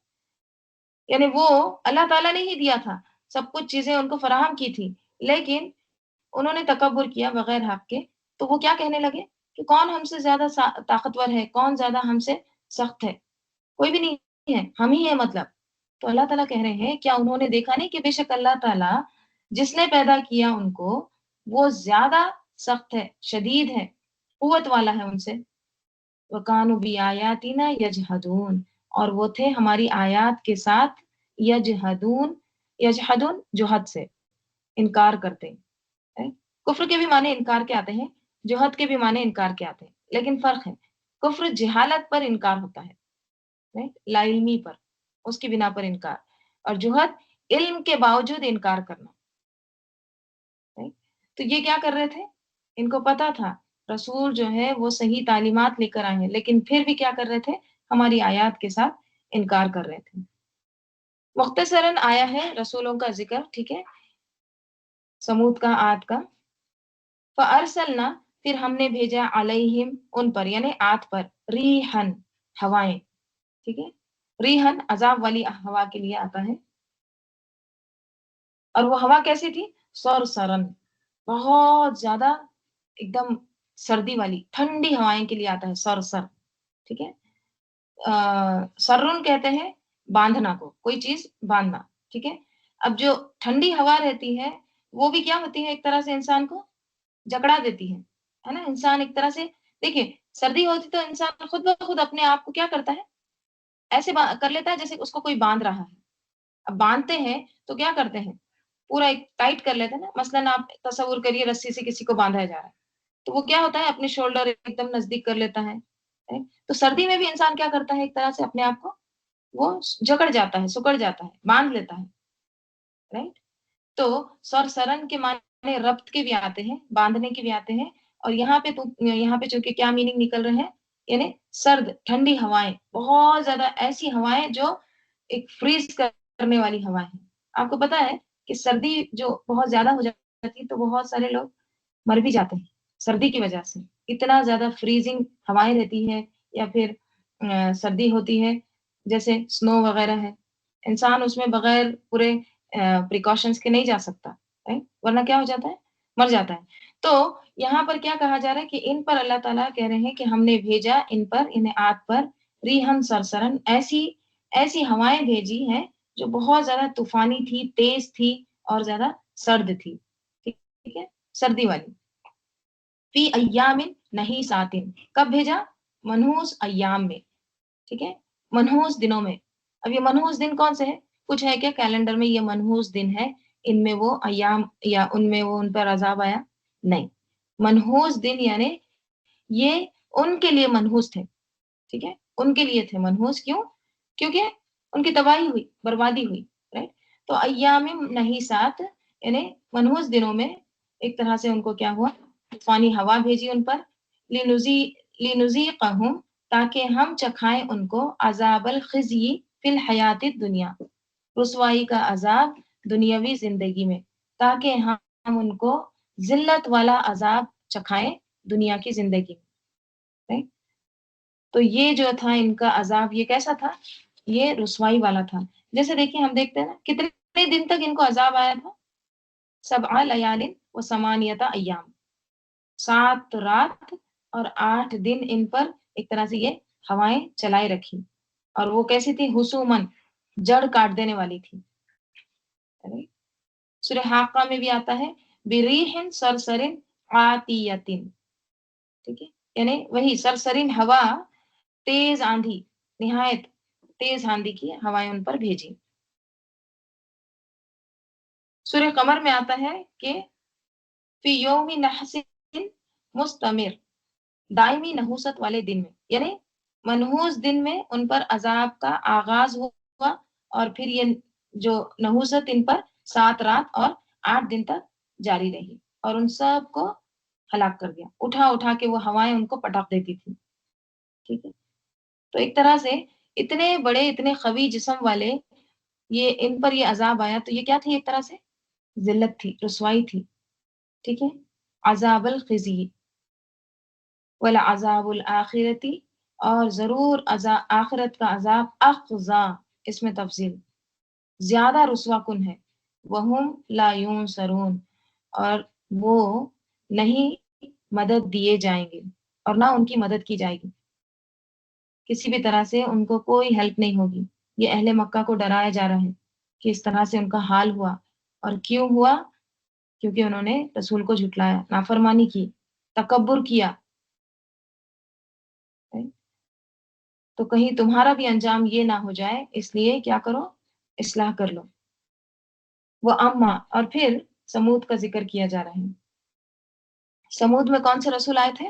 یعنی وہ اللہ تعالیٰ نے ہی دیا تھا، سب کچھ چیزیں ان کو فراہم کی تھی، لیکن انہوں نے تکبر کیا بغیر حق کے۔ تو وہ کیا کہنے لگے کہ کون ہم سے زیادہ طاقتور ہے، کون زیادہ ہم سے سخت ہے، کوئی بھی نہیں ہے، ہم ہی ہیں مطلب۔ تو اللہ تعالیٰ کہہ رہے ہیں کیا انہوں نے دیکھا نہیں کہ بے شک اللہ تعالیٰ جس نے پیدا کیا ان کو، وہ زیادہ سخت ہے، شدید ہے، قوت والا ہے ان سے۔ وَكَانُوا بِآيَاتِنَا يَجْحَدُونَ، اور وہ تھے ہماری آیات کے ساتھ، یجحدون، یجحدون، جوہد سے، انکار کرتے ہیں۔ کفر کے بھی معنی انکار کے آتے ہیں، جوہد کے بھی معنی انکار کے آتے ہیں، لیکن فرق ہے، کفر جہالت پر انکار ہوتا ہے، لا علمی پر، اس کی بنا پر انکار، اور جوہد علم کے باوجود انکار کرنا، right؟ تو یہ کیا کر رہے تھے؟ ان کو پتا تھا رسول جو ہے وہ صحیح تعلیمات لے کر آئے ہیں، لیکن پھر بھی کیا کر رہے تھے؟ ہماری آیات کے ساتھ انکار کر رہے تھے۔ مختصراً آیا ہے رسولوں کا ذکر، ٹھیک ہے، سمود کا، عاد کا۔ فَأَرْسَلْنَا، پھر ہم نے بھیجا، علیہم، ان پر، یعنی عاد پر، ریحن، ہوائیں، ٹھیک ہے، ریحن عذاب والی ہوا کے لیے آتا ہے، اور وہ ہوا کیسی تھی؟ سرسرن، بہت زیادہ، ایک دم سردی والی، ٹھنڈی ہوائیں کے لیے آتا ہے سرسر، ٹھیک ہے۔ سرن کہتے ہیں باندھنا کو، کوئی چیز باندھنا، ٹھیک ہے۔ اب جو ٹھنڈی ہوا رہتی ہے وہ بھی کیا ہوتی ہے؟ ایک طرح سے انسان کو جکڑا دیتی ہے نا؟ انسان ایک طرح سے، دیکھیے، سردی ہوتی تو انسان خود بخود اپنے آپ کو کیا کرتا ہے؟ ایسے کر لیتا ہے جیسے اس کو کوئی باندھ رہا ہے۔ اب باندھتے ہیں تو کیا کرتے ہیں؟ پورا ایک ٹائٹ کر لیتے ہیں نا، مثلاً آپ تصور کریے رسی سے کسی کو باندھا جا رہا ہے تو وہ کیا ہوتا ہے؟ اپنے شولڈر ایک دم نزدیک کر لیتا ہے۔ تو سردی میں بھی انسان کیا کرتا ہے؟ ایک طرح سے اپنے آپ کو وہ جکڑ جاتا ہے، سکڑ جاتا ہے، باندھ لیتا ہے، رائٹ؟ تو سرسرن کے معنی ربط کے بھی آتے ہیں، باندھنے کے بھی آتے ہیں، اور یہاں پہ چونکہ کیا میننگ نکل رہے ہیں؟ یعنی سرد ٹھنڈی ہوائیں، بہت زیادہ ایسی ہوائیں جو ایک فریز کرنے والی ہوائیں ہیں۔ آپ کو پتا ہے کہ سردی جو بہت زیادہ ہو جاتی ہے تو بہت سارے لوگ مر بھی جاتے ہیں سردی کی وجہ سے، اتنا زیادہ فریزنگ ہوائیں رہتی ہے، یا پھر سردی ہوتی ہے جیسے سنو وغیرہ ہے، انسان اس میں بغیر پورے پریکاشنز کے نہیں جا سکتا، ورنہ کیا ہو جاتا ہے؟ مر جاتا ہے۔ تو یہاں پر کیا کہا جا رہا ہے کہ ان پر اللہ تعالیٰ کہہ رہے ہیں کہ ہم نے بھیجا ان پر، انہیں عاد پر، ریحن سرسرن، ایسی ہوائیں بھیجی ہیں جو بہت زیادہ طوفانی تھی، تیز تھی، اور زیادہ سرد تھی، ٹھیک ہے، سردی والی۔ فی ایام نحیسات، کب بھیجا؟ منحوس ایام میں، ٹھیک ہے، منحوس دنوں میں۔ اب یہ منحوس دن کون سے ہیں؟ کچھ ہے کیا کیلنڈر میں یہ منحوس دن ہے، ان میں وہ ایام یا ان میں وہ ان پر عذاب آیا؟ نہیں، منحوس دن یعنی یہ ان کے لیے منحوس تھے، ٹھیک ہے، ان کے لیے تھے منحوس، کیوں؟ کیونکہ ان کی تباہی ہوئی، بربادی ہوئی، رائٹ؟ تو ایام نحیسات یعنی منحوس دنوں میں ایک طرح سے ان کو کیا ہوا؟ طوفانی ہوا بھیجی ان پر، لنذیقہم، تاکہ ہم چکھائیں ان کو، عذاب الخزی فی الحیات الدنیا، رسوائی کا عذاب دنیاوی زندگی میں، تاکہ ہم ان کو ذلت والا عذاب چکھائیں دنیا کی زندگی میں۔ تو یہ جو تھا ان کا عذاب، یہ کیسا تھا؟ یہ رسوائی والا تھا۔ جیسے دیکھیں، ہم دیکھتے ہیں نا کتنے دن تک ان کو عذاب آیا تھا؟ 7 لیال و 8 ایام، 7 رات اور 8 دن ان پر ایک طرح سے یہ ہوائیں چلائے رکھی، اور وہ کیسی تھی؟ حسومن، جڑ کاٹ دینے والی تھی۔ سورہ حاقہ میں بھی آتا ہے بریح سرسرن عاتیتن، ٹھیک ہے، یعنی وہی سرسرین ہوا، تیز آندھی، نہایت تیز آندھی کی ہوائیں ان پر بھیجی۔ سورہ قمر میں آتا ہے کہ فی یوم نحس مستمر، دائمی نحوست والے دن میں، یعنی منحوس دن میں ان پر عذاب کا آغاز ہوا، اور پھر یہ جو نحوست ان پر 7 رات اور 8 دن تک جاری رہی، اور ان سب کو ہلاک کر دیا، اٹھا کے وہ ہوائیں ان کو پٹک دیتی تھی، ٹھیک ہے۔ تو ایک طرح سے اتنے بڑے، اتنے قوی جسم والے یہ ان پر یہ عذاب آیا، تو یہ کیا تھی؟ ایک طرح سے ذلت تھی، رسوائی تھی، ٹھیک ہے۔ عذاب الخزی والعذاب الآخرتی، اور ضرور آخرت کا عذاب اخزا، اس میں تفصیل، زیادہ رسوا کن ہے، وہم لا ینصرون، اور وہ نہیں مدد دیے جائیں گے، اور نہ ان کی مدد کی جائے گی، کسی بھی طرح سے ان کو کوئی ہیلپ نہیں ہوگی۔ یہ اہل مکہ کو ڈرایا جا رہا ہے کہ اس طرح سے ان کا حال ہوا، اور کیوں ہوا؟ کیونکہ انہوں نے رسول کو جھٹلایا، نافرمانی کی، تکبر کیا، تو کہیں تمہارا بھی انجام یہ نہ ہو جائے، اس لیے کیا کرو؟ اصلاح کر لو۔ وہ اما، اور پھر سمود کا ذکر کیا جا رہا ہے۔ سمود میں کون سے رسول آئے تھے؟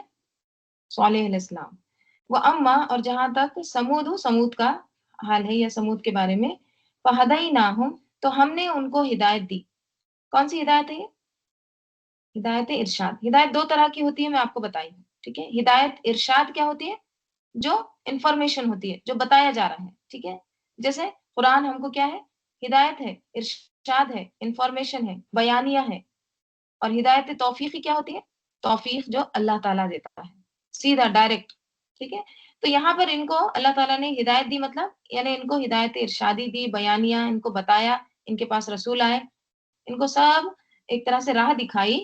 صالح علیہ السلام۔ وہ اما، اور جہاں تک سمود کا حال ہے یا سمود کے بارے میں، فہدیناہم، تو ہم نے ان کو ہدایت دی۔ کون سی ہدایت ہے یہ؟ ہدایت ارشاد، ہدایت دو طرح کی ہوتی ہے، میں آپ کو بتائی ہوں، ٹھیک ہے. ہدایت ارشاد کیا ہوتی ہے؟ جو انفارمیشن ہوتی ہے، جو بتایا جا رہا ہے، ٹھیک ہے. جیسے قرآن ہم کو کیا ہے؟ ہدایت ہے، ارشاد ہے، انفارمیشن ہے، بیانیہ ہے. اور ہدایت توفیقی کیا ہوتی ہے؟ توفیق جو اللہ تعالیٰ دیتا ہے، سیدھا ڈائریکٹ، ٹھیک ہے. تو یہاں پر ان کو اللہ تعالیٰ نے ہدایت دی، مطلب یعنی ان کو ہدایت ارشادی دی، بیانیہ، ان کو بتایا، ان کے پاس رسول آئے، ان کو سب ایک طرح سے راہ دکھائی.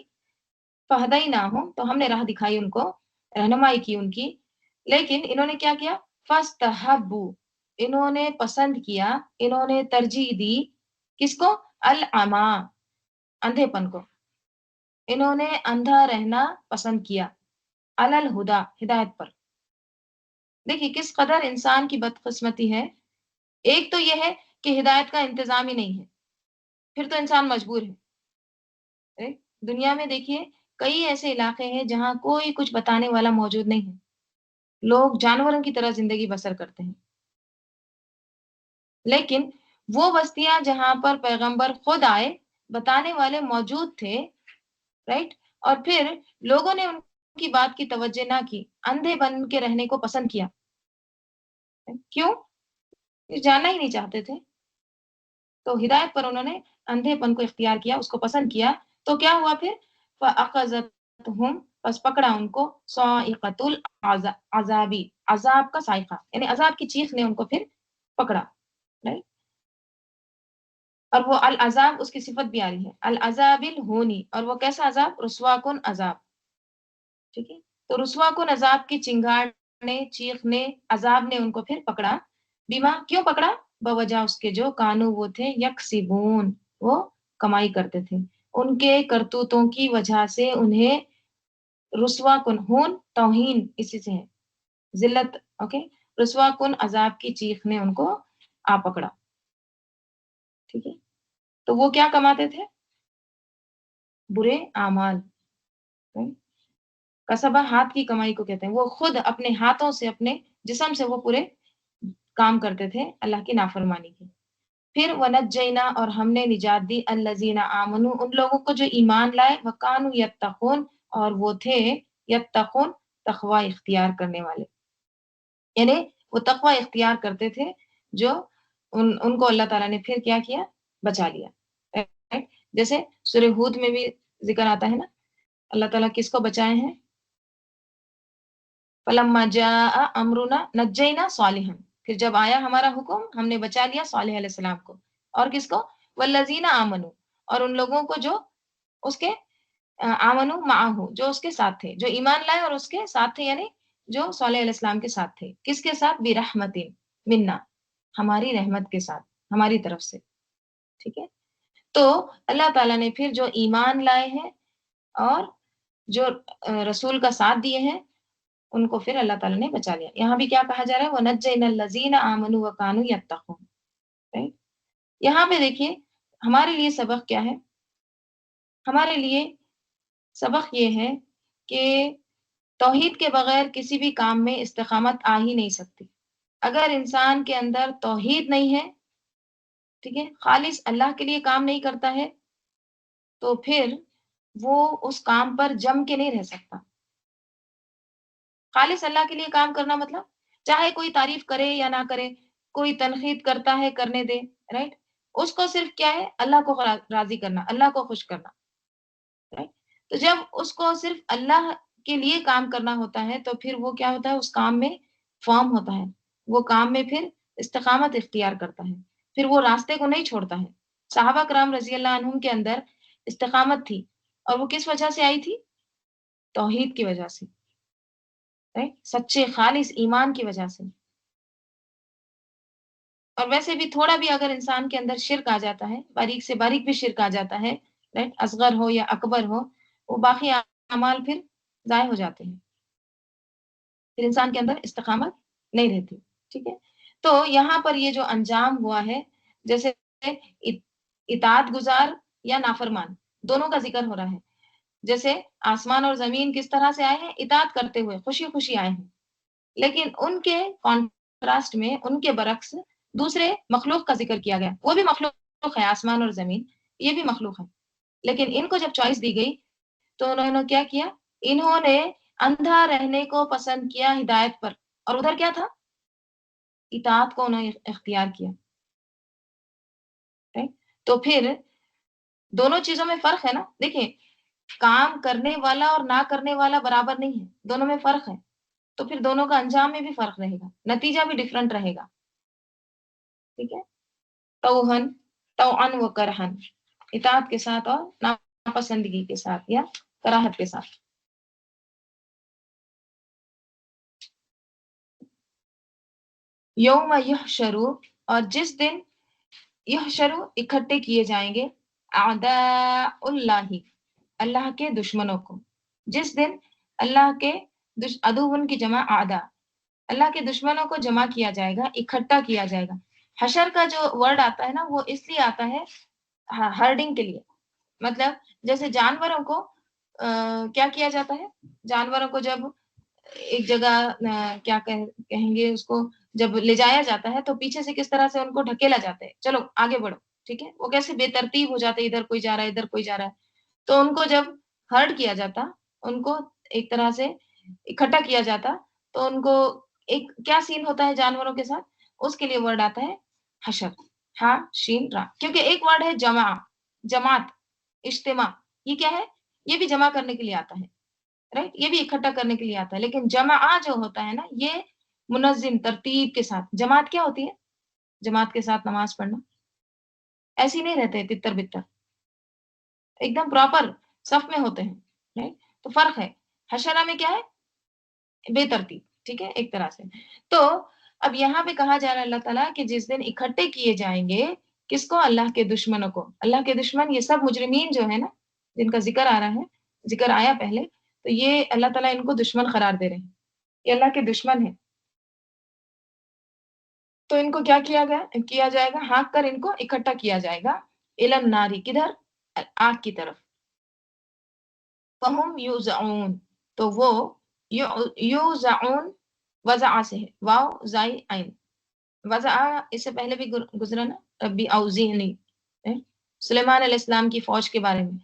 فہدئی نہ ہو، تو ہم نے راہ دکھائی ان کو، رہنمائی کی ان کی. لیکن انہوں نے کیا کیا؟ فاستحبوا، انہوں نے پسند کیا، انہوں نے ترجیح دی، کس کو؟ العما، اندھے پن کو. انہوں نے اندھا رہنا پسند کیا، علی الہدا، ہدایت پر. دیکھیے کس قدر انسان کی بدقسمتی ہے. ایک تو یہ ہے کہ ہدایت کا انتظام ہی نہیں ہے، پھر تو انسان مجبور ہے. دنیا میں دیکھیے کئی ایسے علاقے ہیں جہاں کوئی کچھ بتانے والا موجود نہیں ہے، لوگ جانوروں کی طرح زندگی بسر کرتے ہیں. لیکن وہ بستیاں جہاں پر پیغمبر خود آئے، بتانے والے موجود تھے، رائٹ، اور پھر لوگوں نے ان کی بات کی توجہ نہ کی، اندھے بن کے رہنے کو پسند کیا. کیوں؟ یہ جاننا ہی نہیں چاہتے تھے. تو ہدایت پر انہوں نے اندھے پن کو اختیار کیا، اس کو پسند کیا. تو کیا ہوا پھر؟ فَأَخَذَتْهُمْ، پس پکڑا ان کو، صَاعِقَةُ الْعَذَابِ، عذاب کا صائقہ، یعنی عذاب کی چیخ نے ان کو پھر پکڑا. اور وہ العذاب اس کی صفت بھی آ رہی ہے، العذاب الہونی، اور وہ کیسا عذاب؟ رسوا کن عذاب. ٹھیک ہے. تو رسوا کن عذاب کی چنگاڑ نے، چیخ نے، عذاب نے ان کو پھر پکڑا. بیما، کیوں پکڑا؟ بوجہ اس کے جو کانو وہ تھے، یکسبون، وہ کمائی کرتے تھے. ان کے کرتوتوں کی وجہ سے انہیں رسوا کن، ہون توہین اسی سے ہے، ذلت، اوکے، رسوا کن عذاب کی چیخ نے ان کو آ پکڑا. ٹھیک ہے. تو وہ کیا کماتے تھے؟ برے اعمال. کسبہ، ہاتھ کی کمائی کو کہتے ہیں. وہ خود اپنے ہاتھوں سے، اپنے جسم سے وہ پورے کام کرتے تھے اللہ کی نافرمانی کی. پھر ونجینا، اور ہم نے نجات دی، الذین آمنوا، ان لوگوں کو جو ایمان لائے، وکانوا یتقون، اور وہ تھے یتقون، تقوی اختیار کرنے والے. یعنی وہ تقوی اختیار کرتے تھے، جو ان کو اللہ تعالیٰ نے پھر کیا کیا؟ بچا لیا. جیسے سورہ ہود میں بھی ذکر آتا ہے نا، اللہ تعالیٰ کس کو بچائے ہیں؟ فَلَمَّا جَاءَ أَمْرُنَا نَجَّيْنَا صَالِحًا، پھر جب آیا ہمارا حکم، ہم نے بچا لیا صالح علیہ السلام کو. اور کس کو؟ وَالَّذِينَ آمَنُوا، اور ان لوگوں کو جو اس کے آمنوا معه، جو اس کے ساتھ تھے، جو ایمان لائے اور اس کے ساتھ تھے، یعنی جو صالح علیہ السلام کے ساتھ تھے. کس کے ساتھ؟ بِرَحْمَةٍ مِنَّا، ہماری رحمت کے ساتھ، ہماری طرف سے. ٹھیک ہے. تو اللہ تعالیٰ نے پھر جو ایمان لائے ہیں اور جو رسول کا ساتھ دیے ہیں، ان کو پھر اللہ تعالیٰ نے بچا لیا. یہاں بھی کیا کہا جا رہا ہے؟ وَنَجَّيْنَا الَّذِينَ آمَنُوا وَكَانُوا يَتَّقُونَ. یہاں پہ دیکھیے ہمارے لیے سبق کیا ہے؟ ہمارے لیے سبق یہ ہے کہ توحید کے بغیر کسی بھی کام میں استقامت آ ہی نہیں سکتی. اگر انسان کے اندر توحید نہیں ہے، ٹھیک ہے، خالص اللہ کے لیے کام نہیں کرتا ہے، تو پھر وہ اس کام پر جم کے نہیں رہ سکتا. خالص اللہ کے لیے کام کرنا مطلب چاہے کوئی تعریف کرے یا نہ کرے، کوئی تنقید کرتا ہے کرنے دے، رائٹ، اس کو صرف کیا ہے؟ اللہ کو راضی کرنا، اللہ کو خوش کرنا. رائٹ. تو جب اس کو صرف اللہ کے لیے کام کرنا ہوتا ہے، تو پھر وہ کیا ہوتا ہے؟ اس کام میں فارم ہوتا ہے، وہ کام میں پھر استقامت اختیار کرتا ہے، پھر وہ راستے کو نہیں چھوڑتا ہے. صحابہ کرام رضی اللہ عنہم کے اندر استقامت تھی، اور وہ کس وجہ سے آئی تھی؟ توحید کی وجہ سے، سچے خالص ایمان کی وجہ سے. اور ویسے بھی تھوڑا بھی اگر انسان کے اندر شرک آ جاتا ہے، باریک سے باریک بھی شرک آ جاتا ہے، رائٹ، اصغر ہو یا اکبر ہو، وہ باقی اعمال پھر ضائع ہو جاتے ہیں، پھر انسان کے اندر استقامت نہیں رہتی. ٹھیک ہے. تو یہاں پر یہ جو انجام ہوا ہے، جیسے اطاعت گزار یا نافرمان، دونوں کا ذکر ہو رہا ہے. جیسے آسمان اور زمین کس طرح سے آئے ہیں؟ اطاعت کرتے ہوئے، خوشی خوشی آئے ہیں. لیکن ان کے کانٹراسٹ میں، ان کے برعکس دوسرے مخلوق کا ذکر کیا گیا. وہ بھی مخلوق ہے، آسمان اور زمین، یہ بھی مخلوق ہے. لیکن ان کو جب چوائس دی گئی تو انہوں نے کیا کیا؟ انہوں نے اندھا رہنے کو پسند کیا ہدایت پر، اور ادھر کیا تھا؟ اطاعت کو انہوں نے اختیار کیا. تو پھر دونوں چیزوں میں فرق ہے نا. دیکھیں، کام کرنے والا اور نہ کرنے والا برابر نہیں ہے، دونوں میں فرق ہے. تو پھر دونوں کا انجام میں بھی فرق رہے گا، نتیجہ بھی ڈفرنٹ رہے گا. ٹھیک ہے. توہن، توان و کرہن، اطاعت کے ساتھ اور ناپسندگی کے ساتھ یا کراہت کے ساتھ. یوم یحشرو، اور جس دن یحشرو اکٹھے کیے جائیں گے، اعداء اللہ، اللہ کے دشمنوں کو. جس دن اللہ کے عدوون کی جمع اعداء، اللہ کے دشمنوں کو جمع کیا جائے گا، اکٹھا کیا جائے گا. حشر کا جو ورڈ آتا ہے نا، وہ اس لیے آتا ہے ہرڈنگ کے لیے. مطلب جیسے جانوروں کو کیا کیا جاتا ہے؟ جانوروں کو جب ایک جگہ کیا کہیں گے اس کو، جب لے جایا جاتا ہے تو پیچھے سے کس طرح سے ان کو ڈھکیلا جاتا ہے، چلو آگے بڑھو. ٹھیک ہے. وہ کیسے بے ترتیب ہو جاتے، ادھر کوئی جا رہا ہے ادھر کوئی جا رہا ہے. تو ان کو جب ہرڈ کیا جاتا، ان کو ایک طرح سے اکٹھا کیا جاتا، تو ان کو ایک کیا سین ہوتا ہے جانوروں کے ساتھ، اس کے لیے ورڈ آتا ہے حشر. ہاں شین را، کیونکہ ایک ورڈ ہے جمع، جماعت، اجتماع. یہ کیا ہے؟ یہ بھی جمع کرنے کے لیے آتا ہے، رائٹ. یہ بھی اکٹھا کرنے کے لیے آتا ہے. لیکن جمع جو ہوتا ہے نا، یہ منظم ترتیب کے ساتھ. جماعت کیا ہوتی ہے؟ جماعت کے ساتھ نماز پڑھنا. ایسے ہی نہیں رہتے تتر بتر، ایک دم پراپر صف میں ہوتے ہیں، رائٹ. تو فرق ہے. حشرہ میں کیا ہے؟ بے ترتیب. ٹھیک ہے، ایک طرح سے. تو اب یہاں پہ کہا جا رہا ہے اللہ تعالیٰ کہ جس دن اکٹھے کیے جائیں گے، کس کو؟ اللہ کے دشمنوں کو. اللہ کے دشمن یہ سب مجرمین جو ہے نا، جن کا ذکر آ رہا ہے، ذکر آیا پہلے، تو یہ اللہ تعالیٰ ان کو دشمن قرار دے رہے ہیں، یہ اللہ کے دشمن ہیں. تو ان کو کیا جائے گا؟ ہانک کر ان کو اکٹھا کیا جائے گا. الن ناری، کدھر؟ آگ کی طرف. فہم یوزعون، تو وہ یوزعون وضع سے ہے، واو زائی عین. وضع اس سے پہلے بھی گزرا نا، ربی اوزعنی، سلیمان علیہ السلام کی فوج کے بارے میں.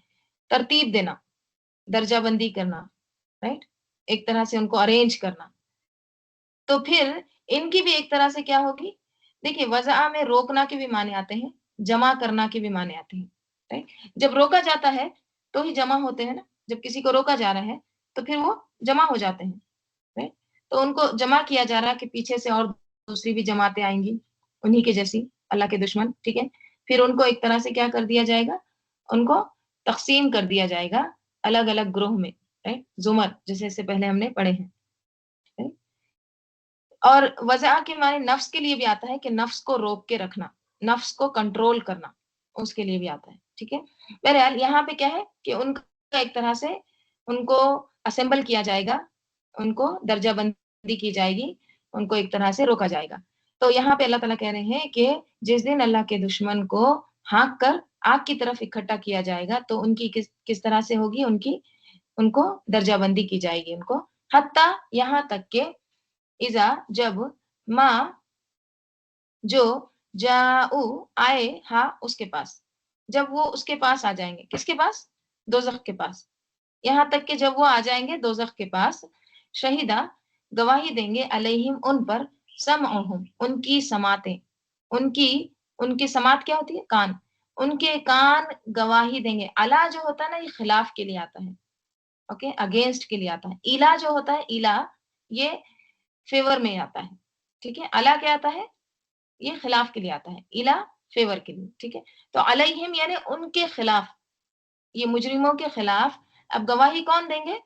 ترتیب دینا، درجہ بندی کرنا، رائٹ. ایک طرح سے ان کو ارینج کرنا. تو پھر ان کی بھی ایک طرح سے کیا ہوگی؟ دیکھیے، وضع میں روکنا کے بھی معنی آتے ہیں، جمع کرنا کے بھی معنی آتے ہیں، رائٹ. جب روکا جاتا ہے تو ہی جمع ہوتے ہیں نا. جب کسی کو روکا جا رہا ہے تو پھر وہ جمع ہو جاتے ہیں، رائٹ. تو ان کو جمع کیا جا رہا ہے کہ پیچھے سے اور دوسری بھی جماعتیں آئیں گی انہی کے جیسی، اللہ کے دشمن. ٹھیک ہے. پھر ان کو ایک طرح سے کیا کر دیا جائے گا؟ ان کو تقسیم کر دیا جائے گا الگ الگ گروہ میں، رائٹ. زمر، جیسے اس سے پہلے ہم نے پڑھے ہیں. اور وضع کے معنی نفس کے لیے بھی آتا ہے کہ نفس کو روک کے رکھنا، نفس کو کنٹرول کرنا، اس کے لیے بھی آتا ہے. ٹھیک ہے. بہرحال یہاں پہ کیا ہے کہ ان کا ایک طرح سے ان کو اسمبل کیا جائے گا، ان کو درجہ بندی کی جائے گی، ان کو ایک طرح سے روکا جائے گا. تو یہاں پہ اللہ تعالیٰ کہہ رہے ہیں کہ جس دن اللہ کے دشمن کو ہانک کر آگ کی طرف اکٹھا کیا جائے گا، تو ان کی کس طرح سے ہوگی؟ ان کو درجہ بندی کی جائے گی. ان کو حتیٰ، یہاں تک کہ اذا، جب، ما، جو، جاؤ، آئے، ہاں اس کے پاس، جب وہ اس کے پاس آ جائیں گے. کس کے پاس؟ دوزخ کے پاس. یہاں تک کہ جب وہ آ جائیں گے دوزخ کے پاس، شہیدہ، گواہی دیں گے، علیہم ان پر، سمعہم، ان کی سماعتیں، ان کی سماعت کیا ہوتی ہے؟ کان. ان کے کان گواہی دیں گے. الا جو ہوتا ہے نا، یہ خلاف کے لیے آتا ہے، اوکے، اگینسٹ کے لیے آتا ہے. الا جو ہوتا ہے، الا، یہ فیور میں آتا ہے. ٹھیک ہے. الا کیا آتا ہے؟ یہ خلاف کے لیے آتا ہے. الا فیور کے لیے. ٹھیک ہے. تو علیہم یعنی ان کے خلاف، یہ مجرموں کے خلاف. اب گواہی کون دیں گے؟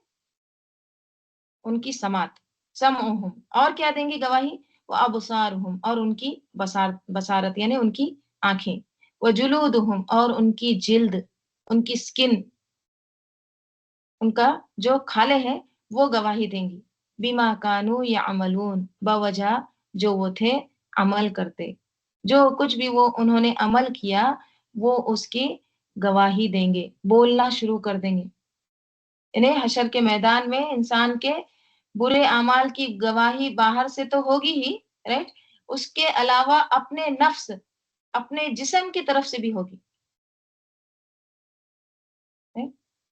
ان کی سماعت، سمعہم، اور کیا دیں گے گواہی؟ وہ ابصارہم، اور ان کی بصارت یعنی ان کی آنکھیں. وہ جلودہم، اور ان کی جلد، ان کی سکن، ان کا جو کھالے ہیں وہ گواہی دیں گی. بما کانوا یعملون، بوجہ جو وہ تھے عمل کرتے، جو کچھ بھی وہ انہوں نے عمل کیا وہ اس کی گواہی دیں گے، بولنا شروع کر دیں گے. انہیں حشر کے میدان میں انسان کے برے اعمال کی گواہی باہر سے تو ہوگی ہی، رائٹ، اس کے علاوہ اپنے نفس، اپنے جسم کی طرف سے بھی ہوگی.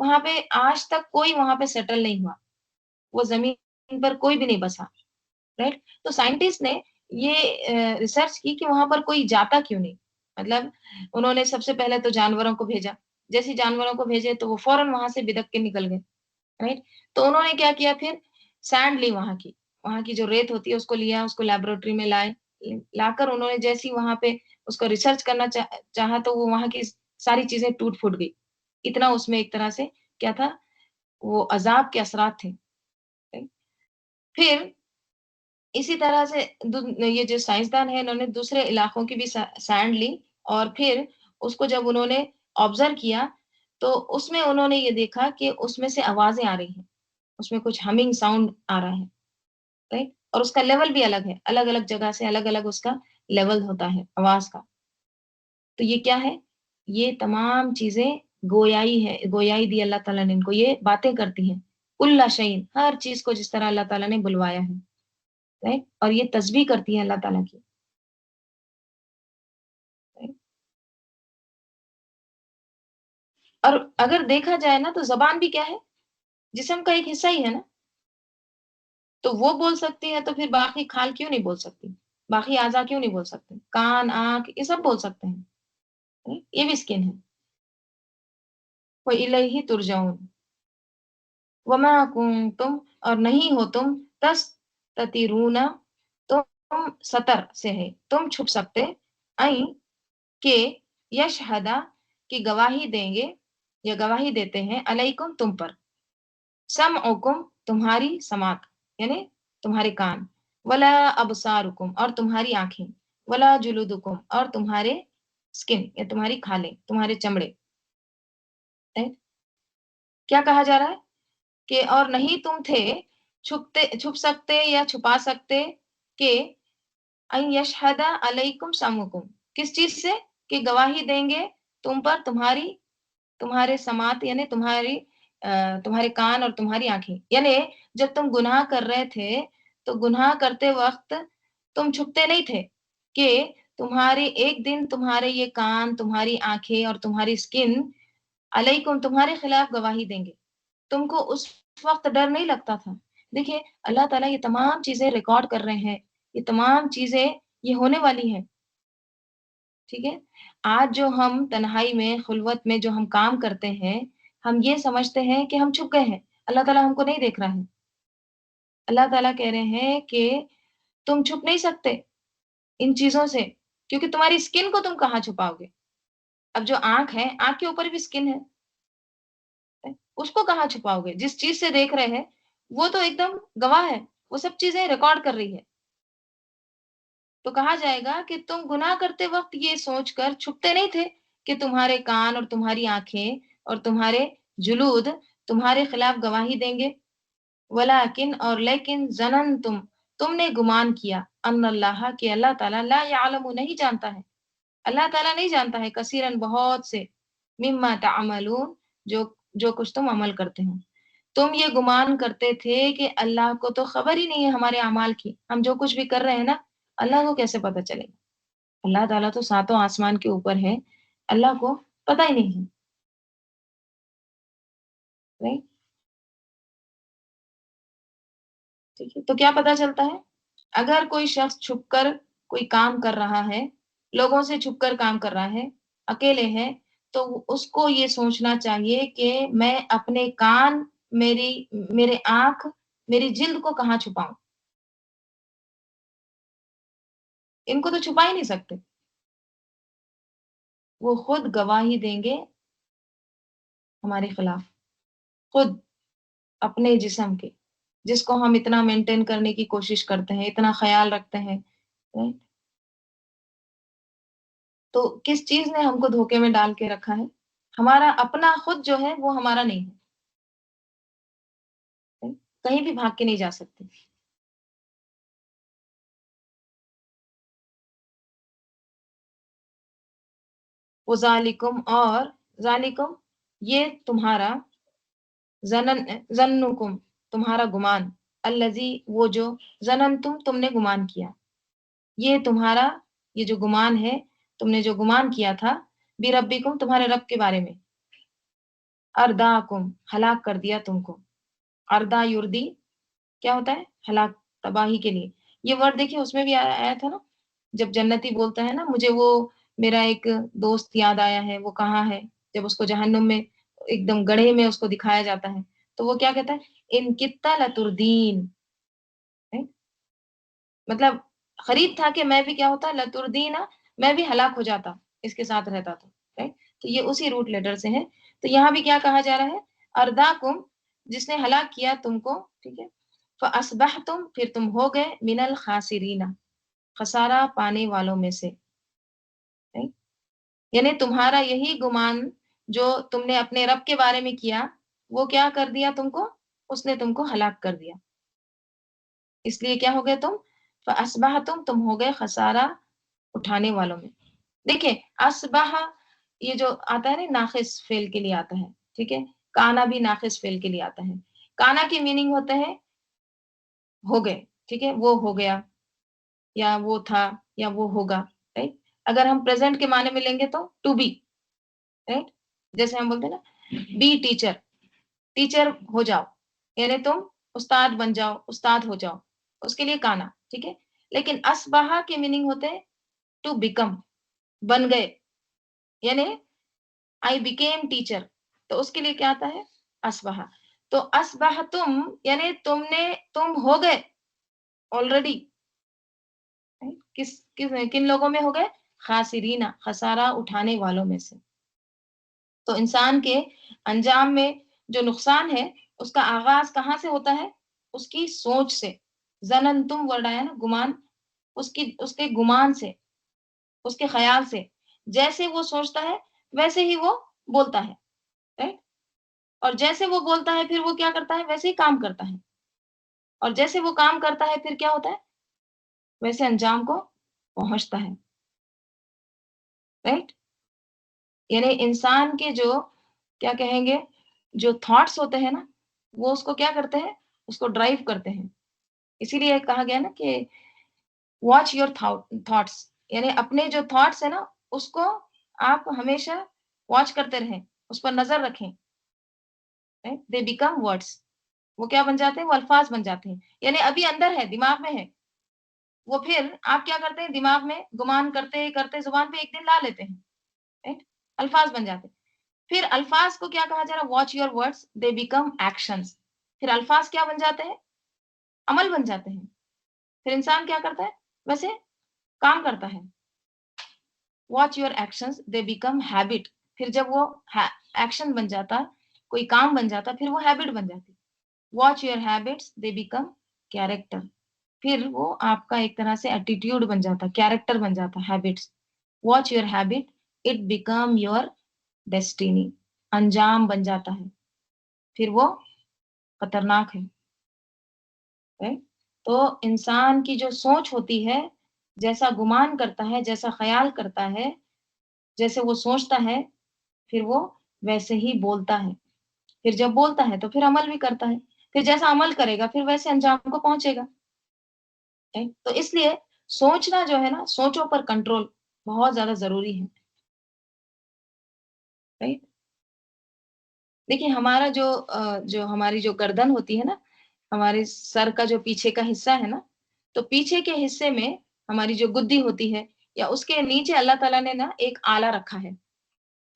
وہاں پہ آج تک کوئی وہاں پہ سیٹل نہیں ہوا، وہ زمین پر کوئی بھی نہیں بسا، رائٹ؟ تو سائنٹسٹ نے یہ ریسرچ کی کہ وہاں پر کوئی جاتا کیوں نہیں، مطلب انہوں نے سب سے پہلے تو جانوروں کو بھیجا، جیسے جانوروں کو بھیجے تو وہ فوراً وہاں سے بدک کے نکل گئے، رائٹ؟ تو انہوں نے کیا کیا پھر، سینڈ لی وہاں کی جو ریت ہوتی ہے اس کو لیا، اس کو لیبورٹری میں لائے، لا کر انہوں نے جیسی وہاں پہ اس کو ریسرچ کرنا چاہا تو وہ وہاں کی ساری چیزیں ٹوٹ پھوٹ گئی، اتنا اس میں ایک طرح سے کیا تھا، وہ عذاب کے اثرات تھے۔ پھر اسی طرح سے یہ جو سائنسدان ہیں انہوں نے دوسرے علاقوں کی بھی سینڈ لی، اور پھر اس کو جب انہوں نے آبزرو کیا تو اس میں انہوں نے یہ دیکھا کہ اس میں سے آوازیں آ رہی ہیں، اس میں کچھ ہمنگ ساؤنڈ آ رہا ہے، رائٹ؟ اور اس کا لیول بھی الگ ہے، الگ الگ جگہ سے الگ الگ اس کا لیول ہوتا ہے آواز کا۔ تو یہ کیا ہے؟ یہ تمام چیزیں گویائی ہے، گویائی دی اللہ تعالیٰ نے ان کو، یہ باتیں کرتی ہیں، کل شعین، ہر چیز کو جس طرح اللہ تعالیٰ نے بلوایا ہے، رائٹ؟ اور یہ تسبیح کرتی ہے اللہ تعالیٰ کی، right؟ اور اگر دیکھا جائے نا تو زبان بھی کیا ہے، جسم کا ایک حصہ ہی ہے نا، تو وہ بول سکتی ہے تو پھر باقی کھال کیوں نہیں بول سکتی، باقی اعضا کیوں نہیں بول سکتے، کان، آنکھ، یہ سب بول سکتے ہیں، right؟ یہ بھی اسکن ہے۔ وَإِلَيْهِ تُرْجَعُونَ وَمَا كُنتُمْ، اور نہیں ہو تم، تستترون، تم ستر سے ہے، تم چھپ سکتے، این کہ یشہدا، کی گواہی دیں گے یا گواہی دیتے ہیں، علیکم تم پر، سمعکم تمہاری سماعت یعنی تمہارے کان، ولا ابصارکم اور تمہاری آنکھیں، ولا جلودکم اور تمہارے سکن یا تمہاری کھالیں، تمہارے چمڑے، right؟ کیا کہا جا رہا ہے کہ اور نہیں تم تھے چھپ سکتے یا چھپا سکتے کہ ان یشہد علیکم سمعکم، کس چیز سے، کہ گواہی دیں گے تم پر تمہارے سماعت یعنی تمہارے کان اور تمہاری آنکھیں، یعنی جب تم گناہ کر رہے تھے تو گناہ کرتے وقت تم چھپتے نہیں تھے کہ تمہارے ایک دن تمہارے یہ کان، تمہاری آنکھیں اور تمہاری سکن علیکم تمہارے خلاف گواہی دیں گے، تم کو اس وقت ڈر نہیں لگتا تھا؟ دیکھیے اللہ تعالیٰ یہ تمام چیزیں ریکارڈ کر رہے ہیں، یہ تمام چیزیں یہ ہونے والی ہیں، ٹھیک ہے؟ آج جو ہم تنہائی میں خلوت میں جو ہم کام کرتے ہیں، ہم یہ سمجھتے ہیں کہ ہم چھپ گئے ہیں، اللہ تعالیٰ ہم کو نہیں دیکھ رہا ہے۔ اللہ تعالیٰ کہہ رہے ہیں کہ تم چھپ نہیں سکتے ان چیزوں سے، کیونکہ تمہاری سکن کو تم کہاں چھپاؤ گے؟ اب جو آنکھ ہے، آنکھ کے اوپر بھی سکن ہے، اس کو کہاں چھپاؤ گے؟ جس چیز سے دیکھ رہے ہیں وہ تو ایک دم گواہ ہے، وہ سب چیزیں ریکارڈ کر رہی ہے، تو کہا جائے گا کہ تم گناہ کرتے وقت یہ سوچ کر چھپتے نہیں تھے کہ تمہارے کان اور تمہاری آنکھیں اور تمہارے جلود تمہارے خلاف گواہی دیں گے، ولیکن اور لیکن تم نے گمان کیا، ان اللہ کہ اللہ تعالیٰ لا یعلم نہیں جانتا ہے، اللہ تعالیٰ نہیں جانتا ہے، کثیرن بہت سے، مما تعملون جو کچھ تم عمل کرتے ہو، تم یہ گمان کرتے تھے کہ اللہ کو تو خبر ہی نہیں ہے ہمارے اعمال کی، ہم جو کچھ بھی کر رہے ہیں نا، اللہ کو کیسے پتہ چلے گا؟ اللہ تعالیٰ تو ساتوں آسمان کے اوپر ہے، اللہ کو پتہ ہی نہیں ہے، right؟ ٹھیک ہے، تو کیا پتہ چلتا ہے؟ اگر کوئی شخص چھپ کر کوئی کام کر رہا ہے، لوگوں سے چھپ کر کام کر رہا ہے، اکیلے ہے، تو اس کو یہ سوچنا چاہیے کہ میں اپنے کان، میرے آنکھ، میری جلد کو کہاں چھپاؤں، ان کو تو چھپا ہی نہیں سکتے، وہ خود گواہی دیں گے ہمارے خلاف، خود اپنے جسم کے، جس کو ہم اتنا مینٹین کرنے کی کوشش کرتے ہیں، اتنا خیال رکھتے ہیں، right؟ تو کس چیز نے ہم کو دھوکے میں ڈال کے رکھا ہے؟ ہمارا اپنا خود جو ہے وہ ہمارا نہیں ہے، right؟ کہیں بھی بھاگ کے نہیں جا سکتے۔ وہ ذالکم، اور ذالکم یہ تمہارا، ظنکم تمہارا گمان، الذی وہ جو، تم نے گمان کیا، یہ تمہارا یہ جو گمان ہے، تم نے جو گمان کیا تھا، بربکم تمہارے رب کے بارے میں، ارداکم ہلاک کر دیا تم کو. اردا یردی کیا ہوتا ہے؟ ہلاک، تباہی کے لیے. یہ ورڈ دیکھیے اس میں بھی آیا تھا نا، جب جنتی بولتا ہے نا مجھے وہ میرا ایک دوست یاد آیا ہے، وہ کہاں ہے، جب اس کو جہنم میں ایک دم گڑھے میں اس کو دکھایا جاتا ہے تو وہ کیا کہتا ہے؟ ان کتا لتردین. مطلب خرید تھا کہ میں بھی کیا ہوتا، لتردینا، میں بھی ہلاک ہو جاتا اس کے ساتھ رہتا تو. تو یہ اسی روٹ لیٹر سے ہے. تو یہاں بھی کیا کہا جا رہا ہے؟ ارداکم، جس نے ہلاک کیا تم کو، ٹھیک ہے. فاصبحتم، پھر تم ہو گئے، من الخاسرین، خسارہ پانے والوں میں سے. یعنی تمہارا یہی گمان جو تم نے اپنے رب کے بارے میں کیا، وہ کیا کر دیا تم کو؟ اس نے تم کو ہلاک کر دیا. اس لیے کیا ہو گئے تم؟ فاصبحتم، تم ہو گئے خسارہ اٹھانے والوں میں. دیکھیں اصبح یہ جو آتا ہے نا ناقص فعل کے لیے آتا ہے، ٹھیک ہے. کانا بھی ناقص فعل کے لیے آتا ہے. کانا کی میننگ ہوتا ہے ہو گئے، ٹھیک ہے، وہ ہو گیا، یا وہ تھا، یا وہ ہوگا. رائٹ. اگر ہم پریزنٹ کے معنی میں لیں گے تو ٹو بی. رائٹ. جیسے ہم بولتے ہیں نا بی ٹیچر، ٹیچر ہو جاؤ، یعنی تم استاد بن جاؤ، استاد ہو جاؤ، اس کے لیے کانا، ٹھیک ہے. لیکن اصبح کے میننگ ہوتے ہیں ٹو بیکم، بن گئے، یعنی آئی بیکیم ٹیچر، تو اس کے لیے کیا آتا ہے؟ اصبح. تو اصبح تم یعنی تم ہو گئے آلریڈی. کن لوگوں میں ہو گئے؟ خاسرین، خسارہ اٹھانے والوں میں سے. تو انسان کے انجام میں جو نقصان ہے اس کا آغاز کہاں سے ہوتا ہے؟ اس کی سوچ سے. ظننتم ورڈ آیا نا، گمان، اس کے گمان سے، اس کے خیال سے. جیسے وہ سوچتا ہے ویسے ہی وہ بولتا ہے. رائٹ. اور جیسے وہ بولتا ہے پھر وہ کیا کرتا ہے؟ ویسے ہی کام کرتا ہے. اور جیسے وہ کام کرتا ہے پھر کیا ہوتا ہے؟ ویسے انجام کو پہنچتا ہے. رائٹ. یعنی انسان کے جو کیا کہیں گے جو تھاٹس ہوتے ہیں نا، وہ اس کو کیا کرتے ہیں؟ اس کو ڈرائیو کرتے ہیں. اسی لیے کہا گیا نا کہ واچ یور تھاٹس، یعنی اپنے جو تھاٹس ہیں نا اس کو آپ ہمیشہ واچ کرتے رہیں، اس پر نظر رکھیں. دے بیکم ورڈس، وہ کیا بن جاتے ہیں؟ وہ الفاظ بن جاتے ہیں. یعنی ابھی اندر ہے، دماغ میں ہے، وہ پھر آپ کیا کرتے ہیں؟ دماغ میں گمان کرتے کرتے زبان پہ ایک دن لا لیتے ہیں. Right؟ الفاظ بن جاتے ہیں. پھر الفاظ کو کیا کہا جا رہا ہے؟ Watch your words they become actions. پھر الفاظ کیا بن جاتے ہیں؟ عمل بن جاتے ہیں. پھر انسان کیا کرتا ہے؟ ویسے کام کرتا ہے. Watch your actions they become habit. پھر جب وہ ایکشن بن جاتا، کوئی کام بن جاتا، پھر وہ ہیبٹ بن جاتی. Watch your habits they become character. پھر وہ آپ کا ایک طرح سے ایٹیٹیوڈ بن جاتا، کیریکٹر بن جاتا. Habits, watch your habit it become your destiny. انجام بن جاتا ہے، پھر وہ خطرناک ہے. تو انسان کی جو سوچ ہوتی ہے، جیسا گمان کرتا ہے، جیسا خیال کرتا ہے، جیسے وہ سوچتا ہے، پھر وہ ویسے ہی بولتا ہے. پھر جب بولتا ہے تو پھر عمل بھی کرتا ہے. پھر جیسا عمل کرے گا پھر ویسے انجام کو پہنچے گا. تو اس لیے سوچنا جو ہے نا، سوچوں پر کنٹرول بہت زیادہ ضروری ہے. دیکھیے ہمارا جو ہماری جو گردن ہوتی ہے نا، ہمارے سر کا جو پیچھے کا حصہ ہے نا، تو پیچھے کے حصے میں ہماری جو گدی ہوتی ہے، یا اس کے نیچے اللہ تعالیٰ نے نا ایک آلہ رکھا ہے،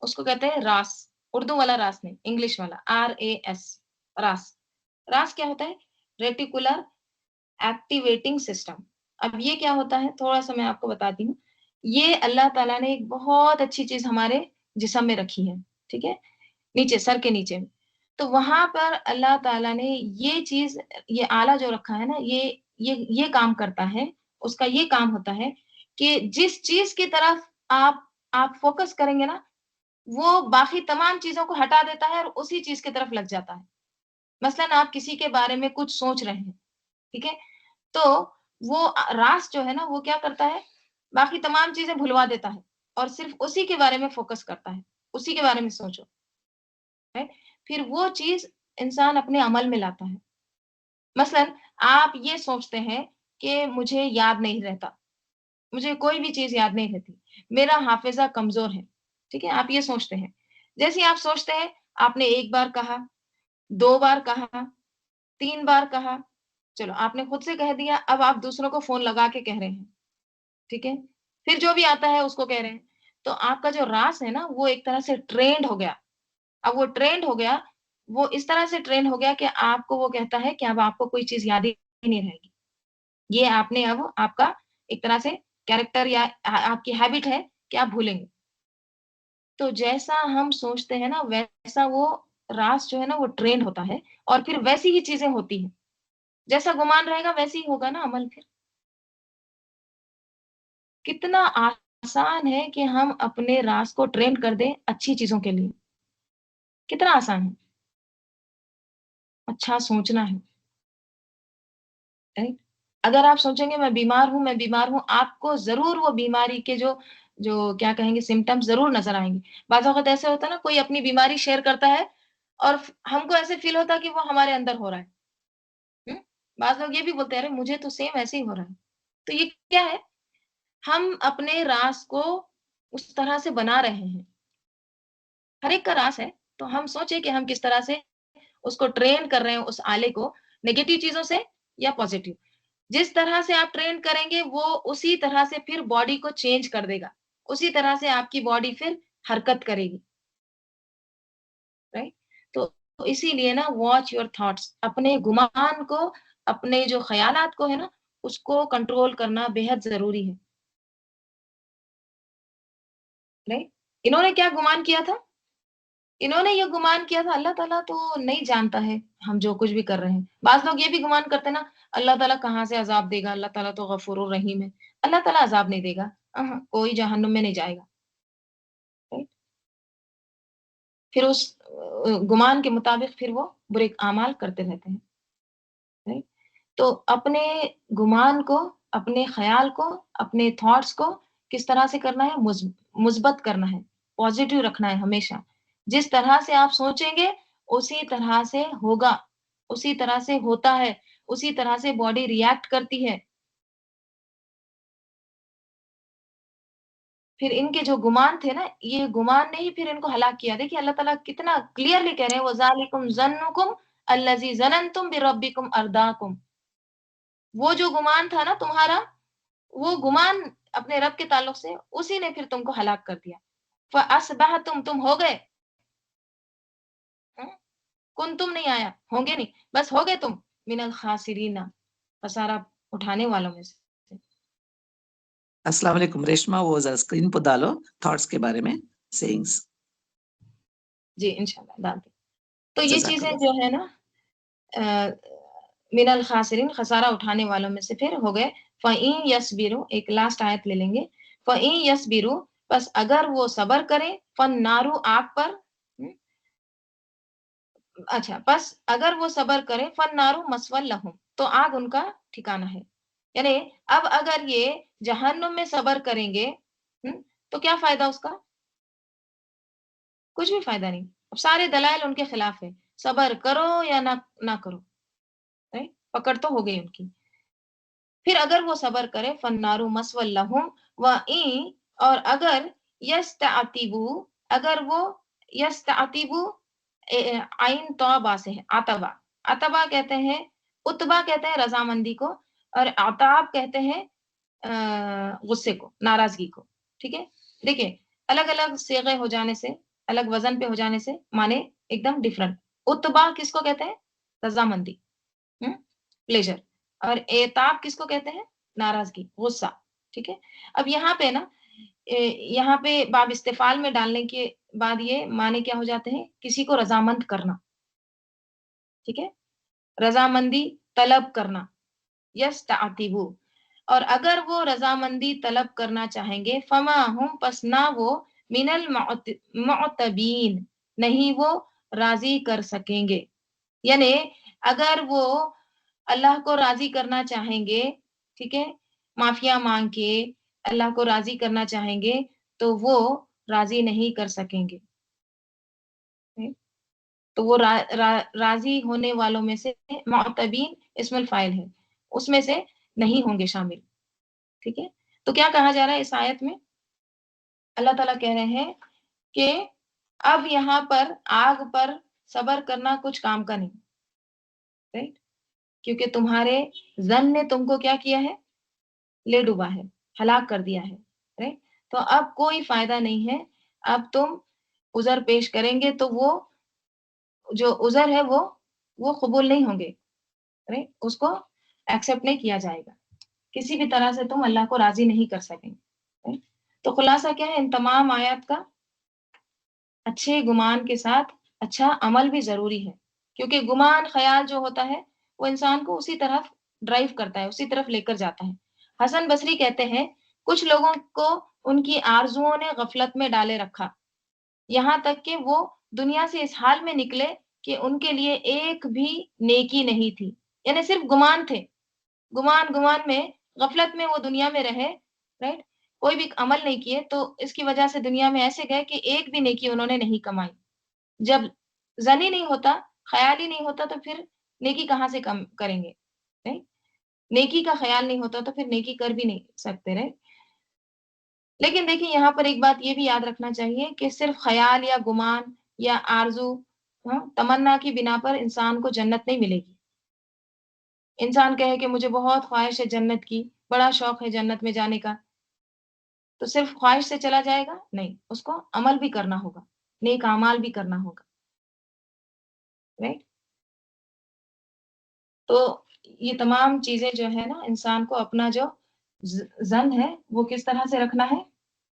اس کو کہتے ہیں راس. اردو والا راس نہیں، انگلش والا RAS، راس. راس کیا ہوتا ہے؟ Reticular activating system. اب یہ کیا ہوتا ہے تھوڑا سا میں آپ کو بتاتی ہوں. یہ اللہ تعالیٰ نے ایک بہت اچھی چیز ہمارے جسم میں رکھی ہے، ٹھیک ہے، نیچے سر کے نیچے. تو وہاں پر اللہ تعالیٰ نے یہ چیز، یہ آلہ جو رکھا ہے نا، یہ کام کرتا ہے. اس کا یہ کام ہوتا ہے کہ جس چیز کی طرف آپ فوکس کریں گے نا، وہ باقی تمام چیزوں کو ہٹا دیتا ہے اور اسی چیز کی طرف لگ جاتا ہے. مثلاً آپ کسی کے بارے میں کچھ سوچ رہے ہیں، ٹھیک ہے، تو وہ راس جو ہے نا وہ کیا کرتا ہے؟ باقی تمام چیزیں بھلوا دیتا ہے اور صرف اسی کے بارے میں فوکس کرتا ہے، اسی کے بارے میں سوچو. پھر وہ چیز انسان اپنے عمل میں لاتا ہے. مثلاً آپ یہ سوچتے ہیں کہ مجھے یاد نہیں رہتا، مجھے کوئی بھی چیز یاد نہیں رہتی، میرا حافظہ کمزور ہے، ٹھیک ہے، آپ یہ سوچتے ہیں. جیسے آپ سوچتے ہیں آپ نے ایک بار کہا، 2 بار کہا، 3 بار کہا، چلو آپ نے خود سے کہہ دیا، اب آپ دوسروں کو فون لگا کے کہہ رہے ہیں، ٹھیک ہے؟ پھر جو بھی آتا ہے اس کو کہہ رہے ہیں۔ تو آپ کا جو راس ہے نا وہ ایک طرح سے ٹرینڈ ہو گیا۔ اب وہ ٹرینڈ ہو گیا، وہ اس طرح سے ٹرینڈ ہو گیا کہ آپ کو وہ کہتا ہے کہ اب آپ کو کوئی چیز یاد ہی نہیں رہے گی۔ یہ آپ نے اب آپ کا ایک طرح سے کیریکٹر یا آپ کی ہیبٹ ہے کہ آپ بھولیں گے۔ تو جیسا ہم سوچتے ہیں نا ویسا وہ راس جو ہے نا وہ ٹرینڈ ہوتا ہے اور پھر ویسی ہی چیزیں ہوتی ہیں۔ جیسا گمان رہے گا ویسے ہی ہوگا نا عمل پھر۔ کتنا آسان ہے کہ ہم اپنے راس کو ٹرین کر دیں اچھی چیزوں کے لیے۔ کتنا آسان ہے، اچھا سوچنا ہے، right؟ اگر آپ سوچیں گے میں بیمار ہوں، آپ کو ضرور وہ بیماری کے جو کیا کہیں گے سمٹم ضرور نظر آئیں گے۔ بعض اوقات ایسے ہوتا ہے نا کوئی اپنی بیماری شیئر کرتا ہے اور ہم کو ایسے فیل ہوتا ہے کہ وہ ہمارے اندر ہو رہا ہے۔ ہم؟ بعض لوگ یہ بھی بولتے ہیں ارے مجھے تو سیم ایسے ہی ہو رہا ہے۔ تو یہ کیا ہے؟ ہم اپنے راس کو اس طرح سے بنا رہے ہیں۔ ہر ایک کا راس ہے، تو ہم سوچیں کہ ہم کس طرح سے اس کو ٹرین کر رہے ہیں اس آلے کو نیگیٹو چیزوں سے یا پازیٹو۔ جس طرح سے آپ ٹرین کریں گے وہ اسی طرح سے پھر باڈی کو چینج کر دے گا، اسی طرح سے آپ کی باڈی پھر حرکت کرے گی، رائٹ؟ تو اسی لیے نا واچ یور تھاٹس، اپنے گمان کو، اپنے جو خیالات کو ہے نا اس کو کنٹرول کرنا بے حد ضروری ہے، رائٹ؟ انہوں نے کیا گمان کیا تھا؟ انہوں نے یہ گمان کیا تھا اللہ تعالیٰ تو نہیں جانتا ہے ہم جو کچھ بھی کر رہے ہیں۔ بعض لوگ یہ بھی گمان کرتے ہیں نا اللہ تعالیٰ کہاں سے عذاب دے گا، اللہ تعالیٰ تو غفور الرحیم ہے، اللہ تعالیٰ عذاب نہیں دے گا، کوئی جہنم میں نہیں جائے گا، right؟ پھر اس گمان کے مطابق پھر وہ برے اعمال کرتے رہتے ہیں، right؟ تو اپنے گمان کو، اپنے خیال کو، اپنے تھاٹس کو کس طرح سے کرنا ہے؟ مثبت کرنا ہے، پازیٹیو رکھنا ہے ہمیشہ۔ جس طرح سے آپ سوچیں گے اسی طرح سے ہوگا، اسی طرح سے ہوتا ہے، اسی طرح سے باڈی ریئیکٹ کرتی ہے۔ پھر ان کے جو گمان تھے نا یہ گمان نے ہی پھر ان کو ہلاک کیا۔ دیکھیے اللہ تعالیٰ کتنا کلیئرلی کہہ رہے ہیں وَذَلِكُمْ ظَنُّكُمْ الَّذِي ظَنَنْتُمْ بِرَبِّكُمْ أَرْدَاكُمْ۔ وہ جو گمان تھا نا تمہارا، وہ گمان اپنے رب کے تعلق سے اسی نے پھر تم کو ہلاک کر دیا۔ فَأَصْبَحْتُمْ، تم ہو گئے، کن تم نہیں آیا، ہوں گے نہیں، بس ہو گئے تم من الخاسرین، خسارہ اٹھانے والوں میں سے۔ السلام علیکم ریشما، وہ ذرا اسکرین پہ ڈالو تھاٹس کے بارے میں سیئنگس۔ جی انشاءاللہ ڈال دیں۔ تو یہ جزاک چیزیں اللہ۔ جو ہے نا من الخاسرین، خسارہ اٹھانے والوں میں سے پھر ہو گئے۔ فَإِن يَصْبِرُوا، ایک لاسٹ آیت لے لیں گے۔ فَإِن يَصْبِرُوا، بس اگر وہ صبر کریں، فَالنَّارُ، آگ پر، اچھا بس اگر وہ صبر کریں، فَالنَّارُ مَثْوًى لَهُمْ، تو آگ ان کا ٹھکانہ ہے۔ یعنی اب اگر یہ جہنم میں صبر کریں گے تو کیا فائدہ اس کا؟ کچھ بھی فائدہ نہیں۔ اب سارے دلائل ان کے خلاف ہے، صبر کرو یا نہ کرو، پکڑ تو ہو گئی ان کی۔ پھر اگر وہ صبر کرے، فَالنَّارُ مَثْوًى لَهُمْ وَإِن، اور اگر يَسْتَعْتِبُوا، اگر وہ يَسْتَعْتِبُوا، عین توبہ سے ہے، عتبہ، عتبہ کہتے ہیں، اتبا کہتے ہیں رضامندی کو، اور عتاب کہتے ہیں غصے کو، ناراضگی کو، ٹھیک ہے؟ دیکھیں الگ الگ صیغے ہو جانے سے، الگ وزن پہ ہو جانے سے معنی ایک دم ڈفرنٹ۔ اتبا کس کو کہتے ہیں؟ رضامندی، پلیجر، اور اعتاب کس کو کہتے ہیں؟ ناراضگی، غصہ، ٹھیک ہے؟ اب یہاں پہ نا یہاں پہ باب استفعال میں ڈالنے کے بعد یہ معنی کیا ہو جاتے ہیں؟ کسی کو رضامند کرنا، ٹھیک ہے؟ رضامندی طلب کرنا، یستعتبوا، اور اگر وہ رضامندی طلب کرنا چاہیں گے، فما ہم، پس نہ وہ، من المعتبین، نہیں وہ راضی کر سکیں گے۔ یعنی اگر وہ اللہ کو راضی کرنا چاہیں گے، ٹھیک ہے، معافیا مانگ کے اللہ کو راضی کرنا چاہیں گے تو وہ راضی نہیں کر سکیں گے۔ تو وہ راضی ہونے والوں میں سے، معتبین اسم الفاعل ہے، اس میں سے نہیں ہوں گے شامل، ٹھیک ہے؟ تو کیا کہا جا رہا ہے اس آیت میں؟ اللہ تعالیٰ کہہ رہے ہیں کہ اب یہاں پر آگ پر صبر کرنا کچھ کام کا نہیں، رائٹ، کیونکہ تمہارے ظن نے تم کو کیا کیا ہے، لے ڈوبا ہے، ہلاک کر دیا ہے، رائٹ. تو اب کوئی فائدہ نہیں ہے. اب تم عذر پیش کریں گے تو وہ جو عذر ہے وہ قبول نہیں ہوں گے، رائٹ، اس کو ایکسیپٹ نہیں کیا جائے گا. کسی بھی طرح سے تم اللہ کو راضی نہیں کر سکیں گے، right؟ تو خلاصہ کیا ہے ان تمام آیات کا، اچھے گمان کے ساتھ اچھا عمل بھی ضروری ہے، کیونکہ گمان خیال جو ہوتا ہے وہ انسان کو اسی طرف ڈرائیو کرتا ہے، اسی طرف لے کر جاتا ہے. حسن بصری کہتے ہیں کچھ لوگوں کو ان کی آرزوؤں نے غفلت میں ڈالے رکھا، یہاں تک کہ وہ دنیا سے اس حال میں نکلے کہ ان کے لیے ایک بھی نیکی نہیں تھی، یعنی صرف گمان تھے، گمان میں، غفلت میں وہ دنیا میں رہے، رائٹ، کوئی بھی عمل نہیں کیے، تو اس کی وجہ سے دنیا میں ایسے گئے کہ ایک بھی نیکی انہوں نے نہیں کمائی. جب ظن ہی نہیں ہوتا، خیال ہی نہیں ہوتا، تو پھر نیکی کہاں سے کم کریں گے، رائٹ؟ نیکی کا خیال نہیں ہوتا تو پھر نیکی کر بھی نہیں سکتے، رائٹ. لیکن دیکھیں یہاں پر ایک بات یہ بھی یاد رکھنا چاہیے کہ صرف خیال یا گمان یا آرزو، تمنا کی بنا پر انسان کو جنت نہیں ملے گی. انسان کہے کہ مجھے بہت خواہش ہے جنت کی، بڑا شوق ہے جنت میں جانے کا، تو صرف خواہش سے چلا جائے گا؟ نہیں، اس کو عمل بھی کرنا ہوگا، نیک اعمال بھی کرنا ہوگا، رائٹ. تو یہ تمام چیزیں جو ہے نا، انسان کو اپنا جو ظن ہے وہ کس طرح سے رکھنا ہے،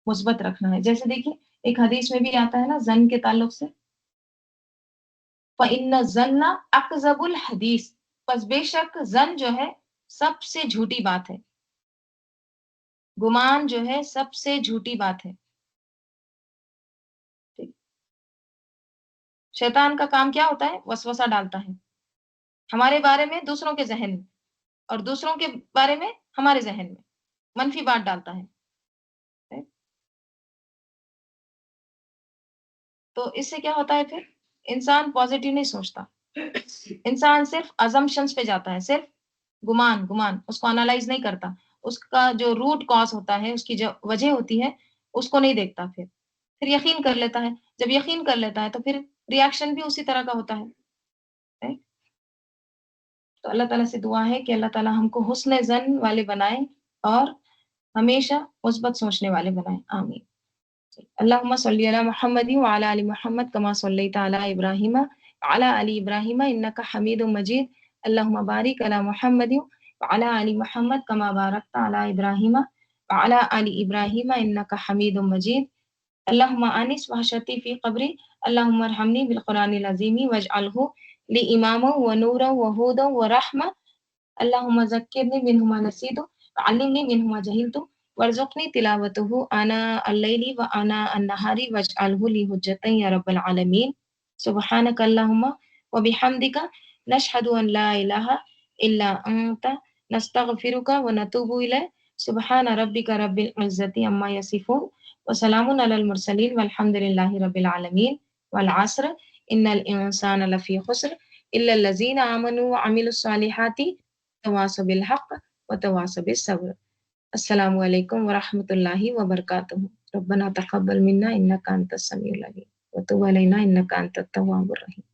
مثبت رکھنا ہے. جیسے دیکھیے ایک حدیث میں بھی آتا ہے نا ظن کے تعلق سے، فَإِنَّ الظَّنَّ أَكْذَبُ الْحَدِيثِ، پس بے شک ظن جو ہے سب سے جھوٹی بات ہے، گمان جو ہے سب سے جھوٹی بات ہے. شیطان کا کام کیا ہوتا ہے؟ وسوسہ ڈالتا ہے ہمارے بارے میں دوسروں کے ذہن میں، اور دوسروں کے بارے میں ہمارے ذہن میں منفی بات ڈالتا ہے. تو اس سے کیا ہوتا ہے، پھر انسان پازیٹیو نہیں سوچتا، انسان صرف ازمپشنز پہ جاتا ہے، صرف گمان، اس کو انالائز نہیں کرتا، اس کا جو روٹ کاز ہوتا ہے، اس کی جو وجہ ہوتی ہے اس کو نہیں دیکھتا. پھر یقین کر لیتا ہے، جب یقین کر لیتا ہے تو پھر ریاکشن بھی اسی طرح کا ہوتا ہے. Right؟ تو اللہ تعالیٰ سے دعا ہے کہ اللہ تعالیٰ ہم کو حسن ظن والے بنائیں اور ہمیشہ مثبت سوچنے والے بنائیں. آمین. اللہم صلی علی محمد وعلی آل محمد کما صلیت علی ابراہیم وعلی آل ابراہیم انک حمید مجید. اللہم بارک علی محمد وعلی آل محمد کما بارکت علی ابراہیم وعلی آل ابراہیم انک حمید مجید. اللہم آنس وحشتی فی قبری، اللہم ارحمنی بالقرآن العظیم واجعلہ لی اماما و نورا و ہودا و رحمہ. اللہم ذکرنی منہ ما نسیت وعلمنی منہ ما جہلت وارزقنی تلاوتہ آناء اللیل و آناء النہار واجعلہ لی حجتا یا رب العالمین. سبحانک اللہم و بحمدک نشہد ان لا الہ الا انت نستغفرک و نتوب الیک. سبحان ربک رب العزت عما یصفون وسلام علی المرسلین والحمد للہ رب العالمین. والعصر ان الانسان لفی خسر الا الذین آمنوا وعملوا الصالحات تواصوا بالحق وتواصوا بالصبر. السلام علیکم ورحمۃ اللہ وبرکاتہ. ربنا تقبل منا انک انت السمیع العلیم وتب علینا انک انت التواب الرحیم.